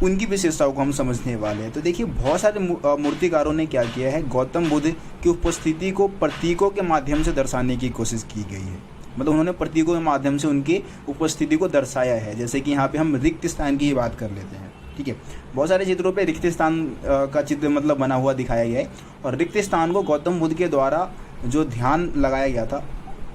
उनकी विशेषताओं को हम समझने वाले हैं। तो देखिए, बहुत सारे मूर्तिकारों ने क्या किया है, गौतम बुद्ध की उपस्थिति को प्रतीकों के माध्यम से दर्शाने की कोशिश की गई है। मतलब उन्होंने प्रतीकों के माध्यम से उनकी उपस्थिति को दर्शाया है। जैसे कि यहाँ पे हम रिक्त स्थान की ही बात कर लेते हैं, ठीक है। बहुत सारे चित्रों पे रिक्त स्थान का चित्र मतलब बना हुआ दिखाया गया है, और रिक्त स्थान को गौतम बुद्ध के द्वारा जो ध्यान लगाया गया था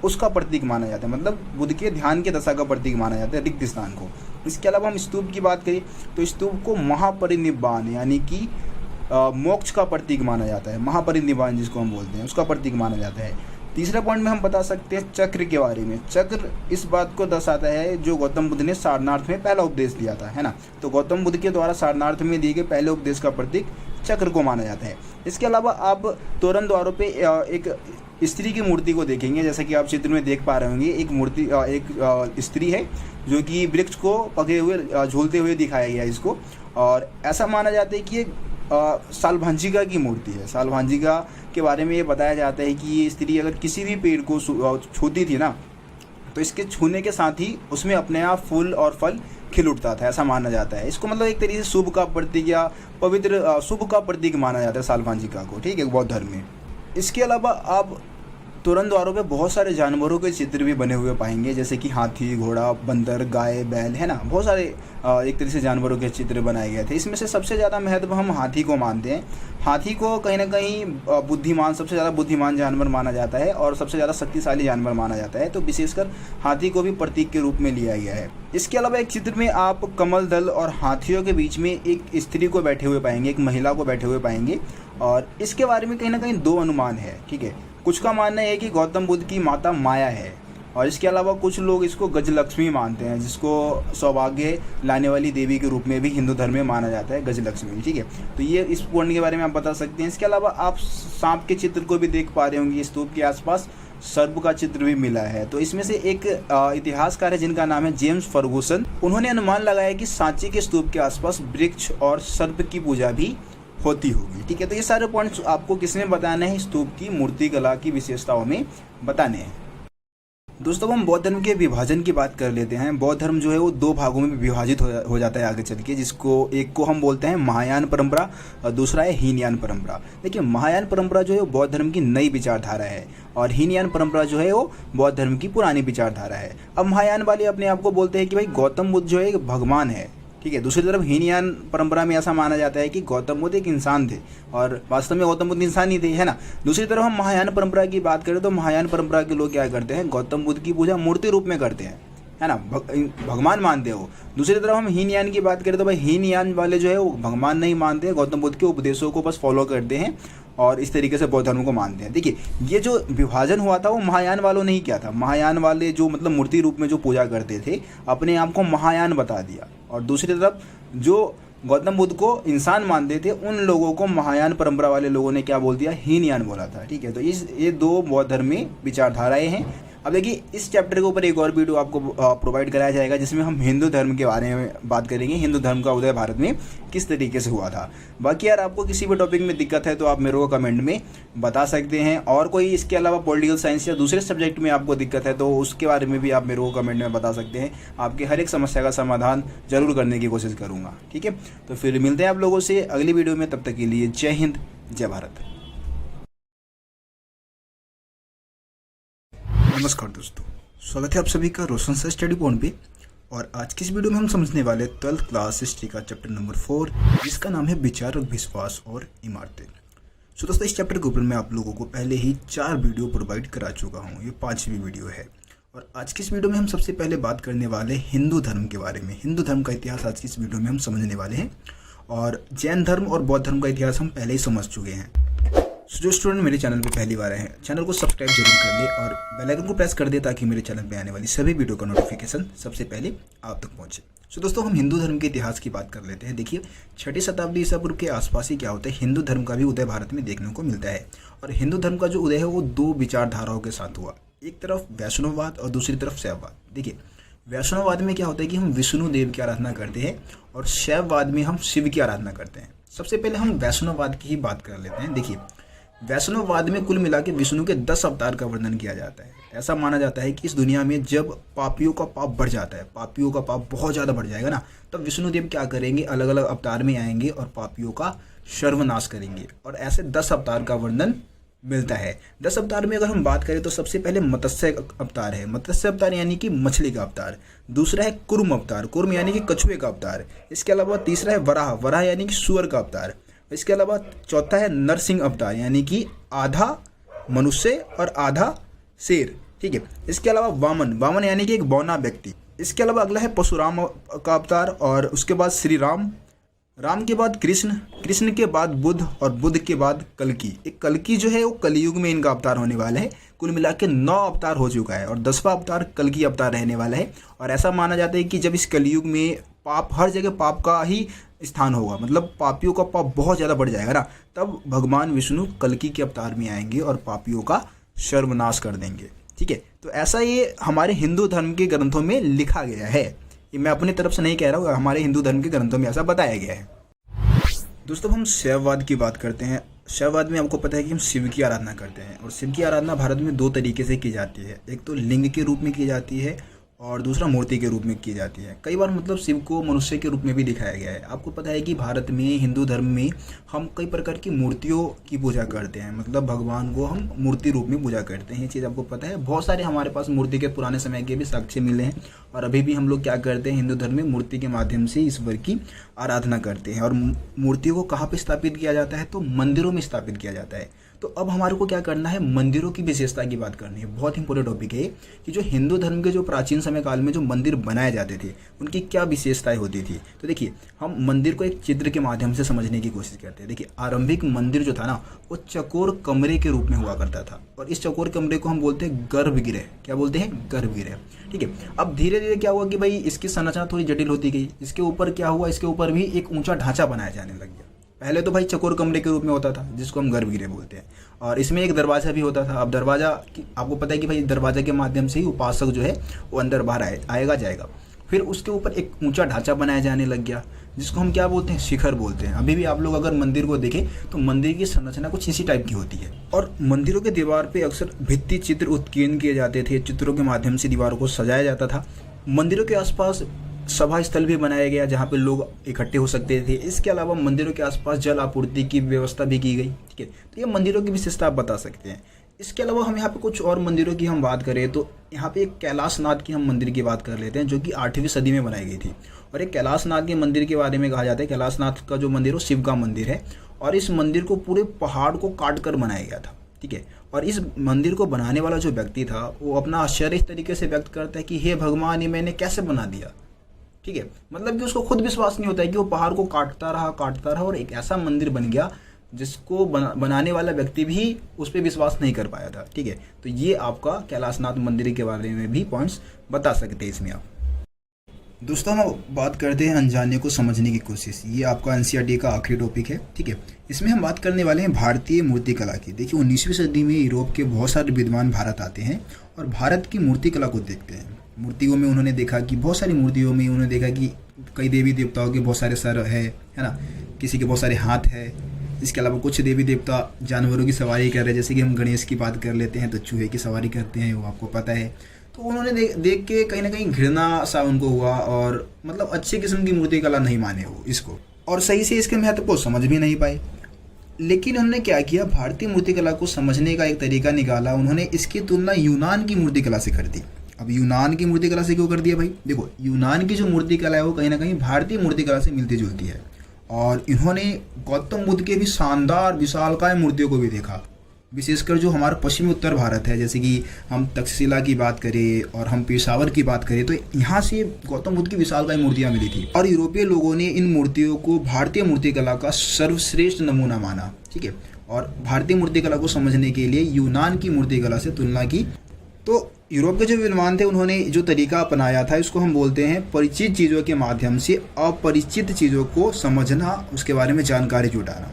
उसका प्रतीक माना जाता है, मतलब बुद्ध के ध्यान के दशा का प्रतीक माना जाता है रिक्त स्थान को। इसके अलावा हम स्तूप की बात करें तो स्तूप को महापरिनिब्बान यानी कि मोक्ष का प्रतीक माना जाता है। महापरिनिब्बान जिसको हम बोलते हैं उसका प्रतीक माना जाता है। तीसरे पॉइंट में हम बता सकते हैं चक्र के बारे में। चक्र इस बात को दर्शाता है जो गौतम बुद्ध ने सारनाथ में पहला उपदेश दिया था, है ना। तो गौतम बुद्ध के द्वारा सारनाथ में दिए गए पहले उपदेश का प्रतीक चक्र को माना जाता है। इसके अलावा आप तोरण द्वारों पे एक स्त्री की मूर्ति को देखेंगे, जैसा कि आप चित्र में देख पा रहे होंगे। एक मूर्ति एक स्त्री है जो कि वृक्ष को पकड़े हुए झूलते हुए दिखाया गया इसको, और ऐसा माना जाता है कि ये सालभांजिका की मूर्ति है। सालभांजिका के बारे में ये बताया जाता है कि ये स्त्री अगर किसी भी पेड़ को छूती थी ना तो इसके छूने के साथ ही उसमें अपने आप फूल और फल खिल उठता था, ऐसा माना जाता है। इसको मतलब एक तरीके से शुभ का प्रतीक या पवित्र शुभ का प्रतीक माना जाता है सालभांजिका को, ठीक है, बौद्ध धर्म में। इसके अलावा आप तोरण द्वारों पे बहुत सारे जानवरों के चित्र भी बने हुए पाएंगे, जैसे कि हाथी, घोड़ा, बंदर, गाय, बैल, है ना। बहुत सारे एक तरीके से जानवरों के चित्र बनाए गए थे। इसमें से सबसे ज़्यादा महत्व हम हाथी को मानते हैं। हाथी को कहीं ना कहीं बुद्धिमान, सबसे ज़्यादा बुद्धिमान जानवर माना जाता है और सबसे ज़्यादा शक्तिशाली जानवर माना जाता है, तो विशेषकर हाथी को भी प्रतीक के रूप में लिया गया है। इसके अलावा एक चित्र में आप कमल दल और हाथियों के बीच में एक स्त्री को बैठे हुए पाएंगे, एक महिला को बैठे हुए पाएंगे, और इसके बारे में कहीं ना कहीं दो अनुमान है, ठीक है। कुछ का मानना है कि गौतम बुद्ध की माता माया है, और इसके अलावा कुछ लोग इसको गजलक्ष्मी मानते हैं, जिसको सौभाग्य लाने वाली देवी के रूप में भी हिंदू धर्म में माना जाता है, गजलक्ष्मी, ठीक है। तो ये इस पॉइंट के बारे में आप बता सकते हैं। इसके अलावा आप सांप के चित्र को भी देख पा रहे होंगे स्तूप के आसपास। सर्प का चित्र भी मिला है। तो इसमें से एक इतिहासकार है जिनका नाम है जेम्स फर्गुसन। उन्होंने अनुमान लगाया कि सांची के स्तूप के आसपास वृक्ष और सर्प की पूजा भी होती होगी। ठीक है, तो ये सारे पॉइंट्स आपको किसमें बताने हैं? स्तूप की मूर्ति कला की विशेषताओं में बताने हैं। दोस्तों, हम बौद्ध धर्म के विभाजन की बात कर लेते हैं। बौद्ध धर्म जो है वो दो भागों में विभाजित हो जाता है आगे चल के, जिसको एक को हम बोलते हैं महायान परंपरा और दूसरा है हीनयान परंपरा। देखिए, महायान परंपरा जो है वो बौद्ध धर्म की नई विचारधारा है और हीनयान परंपरा जो है वो बौद्ध धर्म की पुरानी विचारधारा है। अब महायान वाले अपने आप को बोलते हैं कि भाई गौतम बुद्ध जो है एक भगवान है। ठीक है, दूसरी तरफ हीनयान परंपरा में ऐसा माना जाता है कि गौतम बुद्ध एक इंसान थे और वास्तव में गौतम बुद्ध इंसान ही थे, है ना। दूसरी तरफ हम महायान परंपरा की बात करें तो महायान परंपरा के लोग क्या करते हैं? गौतम बुद्ध की पूजा मूर्ति रूप में करते हैं, है ना, भगवान मानते हो। दूसरी तरफ हम हीनयान की बात करें तो भाई हीनयान वाले जो है वो भगवान नहीं मानते हैं, गौतम बुद्ध के उपदेशों को बस फॉलो करते हैं और इस तरीके से बौद्ध धर्म को मानते हैं। देखिए, ये जो विभाजन हुआ था वो महायान वालों ने ही किया था। महायान वाले जो मतलब मूर्ति रूप में जो पूजा करते थे, अपने आप को महायान बता दिया, और दूसरी तरफ जो गौतम बुद्ध को इंसान मानते थे उन लोगों को महायान परंपरा वाले लोगों ने क्या बोल दिया? हीनयान बोला था। ठीक है, तो ये दो बौद्ध धर्म में विचारधाराएं हैं। अब देखिए, इस चैप्टर के ऊपर एक और वीडियो आपको प्रोवाइड कराया जाएगा जिसमें हम हिंदू धर्म के बारे में बात करेंगे। हिंदू धर्म का उदय भारत में किस तरीके से हुआ था। बाकी यार, आपको किसी भी टॉपिक में दिक्कत है तो आप मेरे को कमेंट में बता सकते हैं, और कोई इसके अलावा पॉलिटिकल साइंस या दूसरे सब्जेक्ट में आपको दिक्कत है तो उसके बारे में भी आप मेरे को कमेंट में बता सकते हैं। आपकी हर एक समस्या का समाधान जरूर करने की कोशिश करूँगा। ठीक है, तो फिर मिलते हैं आप लोगों से अगली वीडियो में। तब तक के लिए जय हिंद, जय भारत। नमस्कार दोस्तों, स्वागत है आप सभी का रोशन सर स्टडी पॉइंट पे। और आज की इस वीडियो में हम समझने वाले 12th क्लास हिस्ट्री का चैप्टर नंबर 4, जिसका नाम है विचार, विश्वास और इमारतें। सो दोस्तों, इस चैप्टर के ऊपर मैं आप लोगों को पहले ही 4 वीडियो प्रोवाइड करा चुका हूँ। ये 5वीं वीडियो है और आज की इस वीडियो में हम सबसे पहले बात करने वाले हिंदू धर्म के बारे में। हिंदू धर्म का इतिहास आज की इस वीडियो में हम समझने वाले हैं, और जैन धर्म और बौद्ध धर्म का इतिहास हम पहले ही समझ चुके हैं। जो स्टूडेंट मेरे चैनल पे पहली बार आए हैं, चैनल को सब्सक्राइब जरूर कर ले और बेल आइकन को प्रेस कर दे ताकि मेरे चैनल पे आने वाली सभी वीडियो का नोटिफिकेशन सबसे पहले आप तक पहुंचे। सो दोस्तों, हम हिंदू धर्म के इतिहास की बात कर लेते हैं। देखिए, 6वीं शताब्दी ईसा पूर्व के आसपास ही क्या होता है, हिंदू धर्म का भी उदय भारत में देखने को मिलता है। और हिंदू धर्म का जो उदय है वो 2 विचारधाराओं के साथ हुआ। एक तरफ वैष्णववाद और दूसरी तरफ शैववाद। देखिए, वैष्णववाद में क्या होता है कि हम विष्णु देव की आराधना करते हैं और शैववाद में हम शिव की आराधना करते हैं। सबसे पहले हम वैष्णववाद की ही बात कर लेते हैं। देखिए, वैष्णववाद में कुल मिला के विष्णु के 10 अवतार का वर्णन किया जाता है। ऐसा माना जाता है कि इस दुनिया में जब पापियों का पाप बढ़ जाता है, पापियों का पाप बहुत ज़्यादा बढ़ जाएगा ना, तब विष्णुदेव क्या करेंगे? अलग अलग अवतार में आएंगे और पापियों का सर्वनाश करेंगे। और ऐसे 10 अवतार का वर्णन मिलता है। 10 अवतार में अगर हम बात करें तो सबसे पहले मत्स्य अवतार है। मत्स्य अवतार यानी कि मछली का अवतार। दूसरा है कुर्म अवतार, कुर्म यानी कि कछुए का अवतार। इसके अलावा तीसरा है वराह, वराह यानी कि सूअर का अवतार। इसके अलावा चौथा है नरसिंह अवतार, यानी कि आधा मनुष्य और आधा शेर। ठीक है, इसके अलावा वामन, वामन यानी कि एक बौना व्यक्ति। इसके अलावा अगला है परशुराम का अवतार, और उसके बाद श्री राम, राम के बाद कृष्ण, कृष्ण के बाद बुद्ध, और बुद्ध के बाद कल्कि। एक कल्कि जो है वो कलयुग में इनका अवतार होने वाला है। कुल मिला के 9 अवतार हो चुका है और 10वां अवतार कल्कि अवतार रहने वाला है। और ऐसा माना जाता है कि जब इस कलयुग में पाप, हर जगह पाप का ही स्थान होगा, मतलब पापियों का पाप बहुत ज़्यादा बढ़ जाएगा ना, तब भगवान विष्णु कल्कि के अवतार में आएंगे और पापियों का सर्वनाश कर देंगे। ठीक है, तो ऐसा ये हमारे हिंदू धर्म के ग्रंथों में लिखा गया है। ये मैं अपनी तरफ से नहीं कह रहा हूँ, हमारे हिंदू धर्म के ग्रंथों में ऐसा बताया गया है। दोस्तों, हम शैववाद की बात करते हैं। शैववाद में आपको पता है कि हम शिव की आराधना करते हैं, और शिव की आराधना भारत में 2 तरीके से की जाती है। एक तो लिंग के रूप में की जाती है और दूसरा मूर्ति के रूप में की जाती है। कई बार मतलब शिव को मनुष्य के रूप में भी दिखाया गया है। आपको पता है कि भारत में, हिंदू धर्म में हम कई प्रकार की मूर्तियों की पूजा करते हैं, मतलब भगवान को हम मूर्ति रूप में पूजा करते हैं। ये चीज़ आपको पता है। बहुत सारे हमारे पास मूर्ति के पुराने समय के भी साक्ष्य मिले हैं, और अभी भी हम लोग क्या करते हैं, हिंदू धर्म में मूर्ति के माध्यम से ईश्वर की आराधना करते हैं। और मूर्तियों को कहाँ पर स्थापित किया जाता है? तो मंदिरों में स्थापित किया जाता है। तो अब हमारे को क्या करना है, मंदिरों की विशेषता की बात करनी है। बहुत इंपॉर्टेंट टॉपिक है कि जो हिंदू धर्म के जो प्राचीन समय काल में जो मंदिर बनाए जाते थे उनकी क्या विशेषताएं होती थी। तो देखिए, हम मंदिर को एक चित्र के माध्यम से समझने की कोशिश करते हैं। देखिए, आरंभिक मंदिर जो था ना, वो चकोर कमरे के रूप में हुआ करता था, और इस चकोर कमरे को हम बोलते हैं गर्भगृह। क्या बोलते हैं? गर्भगृह। ठीक है, अब धीरे धीरे क्या हुआ कि भाई इसकी संरचना थोड़ी जटिल होती गई। इसके ऊपर क्या हुआ, इसके ऊपर भी एक ऊंचा ढांचा बनाया जाने लग गया। पहले तो भाई चकोर कमरे के रूप में होता था जिसको हम गर्भगृह बोलते हैं, और इसमें एक दरवाज़ा भी होता था। अब दरवाज़ा आपको पता है कि भाई दरवाज़ा के माध्यम से ही उपासक जो है वो अंदर बाहर आएगा जाएगा। फिर उसके ऊपर एक ऊंचा ढांचा बनाया जाने लग गया जिसको हम क्या बोलते हैं, शिखर बोलते हैं। अभी भी आप लोग अगर मंदिर को देखें तो मंदिर की संरचना कुछ इसी टाइप की होती है, और मंदिरों के दीवार पे अक्सर भित्ति चित्र उत्कीर्ण किए जाते थे। चित्रों के माध्यम से दीवारों को सजाया जाता था। मंदिरों के आसपास सभा स्थल भी बनाया गया जहाँ पे लोग इकट्ठे हो सकते थे। इसके अलावा मंदिरों के आसपास जल आपूर्ति की व्यवस्था भी की गई। ठीक है, तो ये मंदिरों की विशेषता आप बता सकते हैं। इसके अलावा हम यहाँ पे कुछ और मंदिरों की हम बात करें तो यहाँ पे एक कैलाशनाथ की हम मंदिर की बात कर लेते हैं जो कि 8वीं सदी में बनाई गई थी। और एक कैलाशनाथ के मंदिर के बारे में कहा जाता है, कैलाशनाथ का जो मंदिर है वो शिव का मंदिर है, और इस मंदिर को पूरे पहाड़ को काट कर बनाया गया था। ठीक है, और इस मंदिर को बनाने वाला जो व्यक्ति था वो अपना आश्चर्य इस तरीके से व्यक्त करता है कि हे भगवान, ये मैंने कैसे बना दिया। ठीक है, मतलब कि उसको खुद विश्वास नहीं होता है कि वो पहाड़ को काटता रहा और एक ऐसा मंदिर बन गया जिसको बनाने वाला व्यक्ति भी उस पर विश्वास नहीं कर पाया था। ठीक है, तो ये आपका कैलाशनाथ मंदिर के बारे में भी पॉइंट्स बता सकते हैं इसमें आप। दोस्तों, हम बात करते हैं अनजाने को समझने की कोशिश। ये आपका एनसीईआरटी का आखिरी टॉपिक है। ठीक है, इसमें हम बात करने वाले हैं भारतीय मूर्तिकला की। देखिए, 19वीं सदी में यूरोप के बहुत सारे विद्वान भारत आते हैं और भारत की मूर्तिकला को देखते हैं। मूर्तियों में उन्होंने देखा कि बहुत सारी मूर्तियों में उन्होंने देखा कि कई देवी देवताओं के बहुत सारे सर है ना, किसी के बहुत सारे हाथ है। इसके अलावा कुछ देवी देवता जानवरों की सवारी कर रहे हैं, जैसे कि हम गणेश की बात कर लेते हैं तो चूहे की सवारी करते हैं, वो आपको पता है। तो उन्होंने देख के कहीं ना कहीं घृणा सा उनको हुआ और मतलब अच्छी किस्म की मूर्तिकला नहीं माने वो इसको, और सही से इसके महत्व को समझ भी नहीं पाए। लेकिन उन्होंने क्या किया, भारतीय मूर्तिकला को समझने का एक तरीका निकाला। उन्होंने इसकी तुलना यूनान की मूर्तिकला से कर दी। अब यूनान की मूर्तिकला से क्यों कर दिया भाई? देखो, यूनान की जो मूर्तिकला है वो कहीं ना कहीं भारतीय मूर्तिकला से मिलती जुलती है, और इन्होंने गौतम बुद्ध के भी शानदार विशालकाय मूर्तियों को भी देखा। विशेषकर जो हमारा पश्चिमी उत्तर भारत है, जैसे कि हम तक्षशिला की बात करें और हम पेशावर की बात करें, तो यहाँ से गौतम बुद्ध की विशालकाय मूर्तियाँ मिली थी, और यूरोपीय लोगों ने इन मूर्तियों को भारतीय मूर्तिकला का सर्वश्रेष्ठ नमूना माना। ठीक है, और भारतीय मूर्तिकला को समझने के लिए यूनान की मूर्तिकला से तुलना की। तो यूरोप के जो विद्वान थे उन्होंने जो तरीका अपनाया था इसको हम बोलते हैं परिचित चीज़ों के माध्यम से अपरिचित चीज़ों को समझना, उसके बारे में जानकारी जुटाना।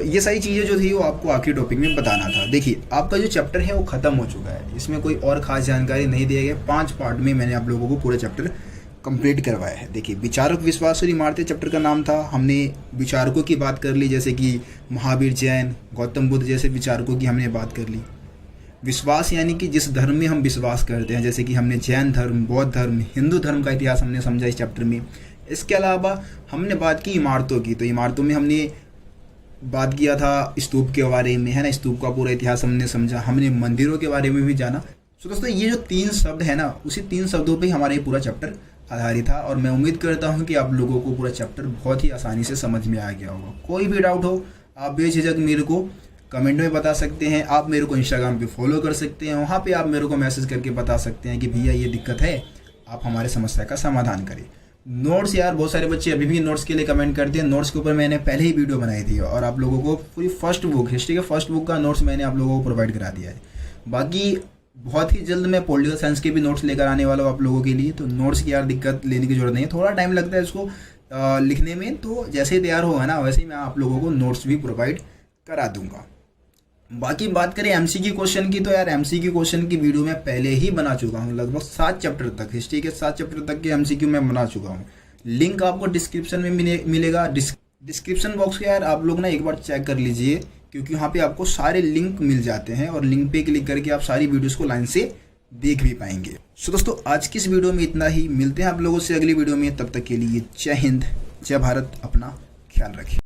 ये सारी चीज़ें जो थी वो आपको आखिरी टॉपिक में बताना था। देखिए, आपका जो चैप्टर है वो ख़त्म हो चुका है, इसमें कोई और ख़ास जानकारी नहीं दी गई। 5 पार्ट में मैंने आप लोगों को पूरा चैप्टर कंप्लीट करवाया है। देखिए, विचारक, विश्वास और इमारतें चैप्टर का नाम था। हमने विचारकों की बात कर ली, जैसे कि महावीर जैन, गौतम बुद्ध जैसे विचारकों की हमने बात कर ली। विश्वास यानी कि जिस धर्म में हम विश्वास करते हैं, जैसे कि हमने जैन धर्म, बौद्ध धर्म, हिंदू धर्म का इतिहास हमने समझा इस चैप्टर में। इसके अलावा हमने बात की इमारतों की, तो इमारतों में हमने बात किया था स्तूप के बारे में, है ना, स्तूप का पूरा इतिहास हमने समझा। हमने मंदिरों के बारे में भी जाना। तो दोस्तों, ये जो 3 शब्द है ना, उसी 3 शब्दों पे हमारा ये पूरा चैप्टर आधारित था, और मैं उम्मीद करता हूँ कि आप लोगों को पूरा चैप्टर बहुत ही आसानी से समझ में आ गया होगा। कोई भी डाउट हो आप बेझिझक मेरे को कमेंट में बता सकते हैं। आप मेरे को इंस्टाग्राम पे फॉलो कर सकते हैं, वहाँ पे आप मेरे को मैसेज करके बता सकते हैं कि भैया ये दिक्कत है, आप हमारे समस्या का समाधान करें। नोट्स, यार बहुत सारे बच्चे अभी भी नोट्स के लिए कमेंट करते हैं। नोट्स के ऊपर मैंने पहले ही वीडियो बनाई थी और आप लोगों को पूरी फर्स्ट बुक, हिस्ट्री के फर्स्ट बुक का नोट्स मैंने आप लोगों को प्रोवाइड करा दिया है। बाकी बहुत ही जल्द मैं पॉलिटिकल साइंस के भी नोट्स लेकर आने वाला हूँ आप लोगों के लिए। तो नोट्स की यार दिक्कत लेने की जरूरत नहीं है, थोड़ा टाइम लगता है इसको लिखने में, तो जैसे ही तैयार होगा ना वैसे ही मैं आप लोगों को नोट्स भी प्रोवाइड करा दूंगा। बाकी बात करें एमसीक्यू क्वेश्चन की, तो यार एमसीक्यू क्वेश्चन की वीडियो मैं पहले ही बना चुका हूँ। लगभग 7 चैप्टर तक, हिस्ट्री के 7 चैप्टर तक के एमसीक्यू मैं बना चुका हूँ। लिंक आपको डिस्क्रिप्शन में मिलेगा। डिस्क्रिप्शन बॉक्स के यार आप लोग ना एक बार चेक कर लीजिए, क्योंकि वहाँ पे आपको सारे लिंक मिल जाते हैं, और लिंक पे क्लिक करके आप सारी वीडियोस को लाइन से देख भी पाएंगे। सो दोस्तों, आज की इस वीडियो में इतना ही। मिलते हैं आप लोगों से अगली वीडियो में, तब तक के लिए जय हिंद, जय भारत, अपना ख्याल रखिए।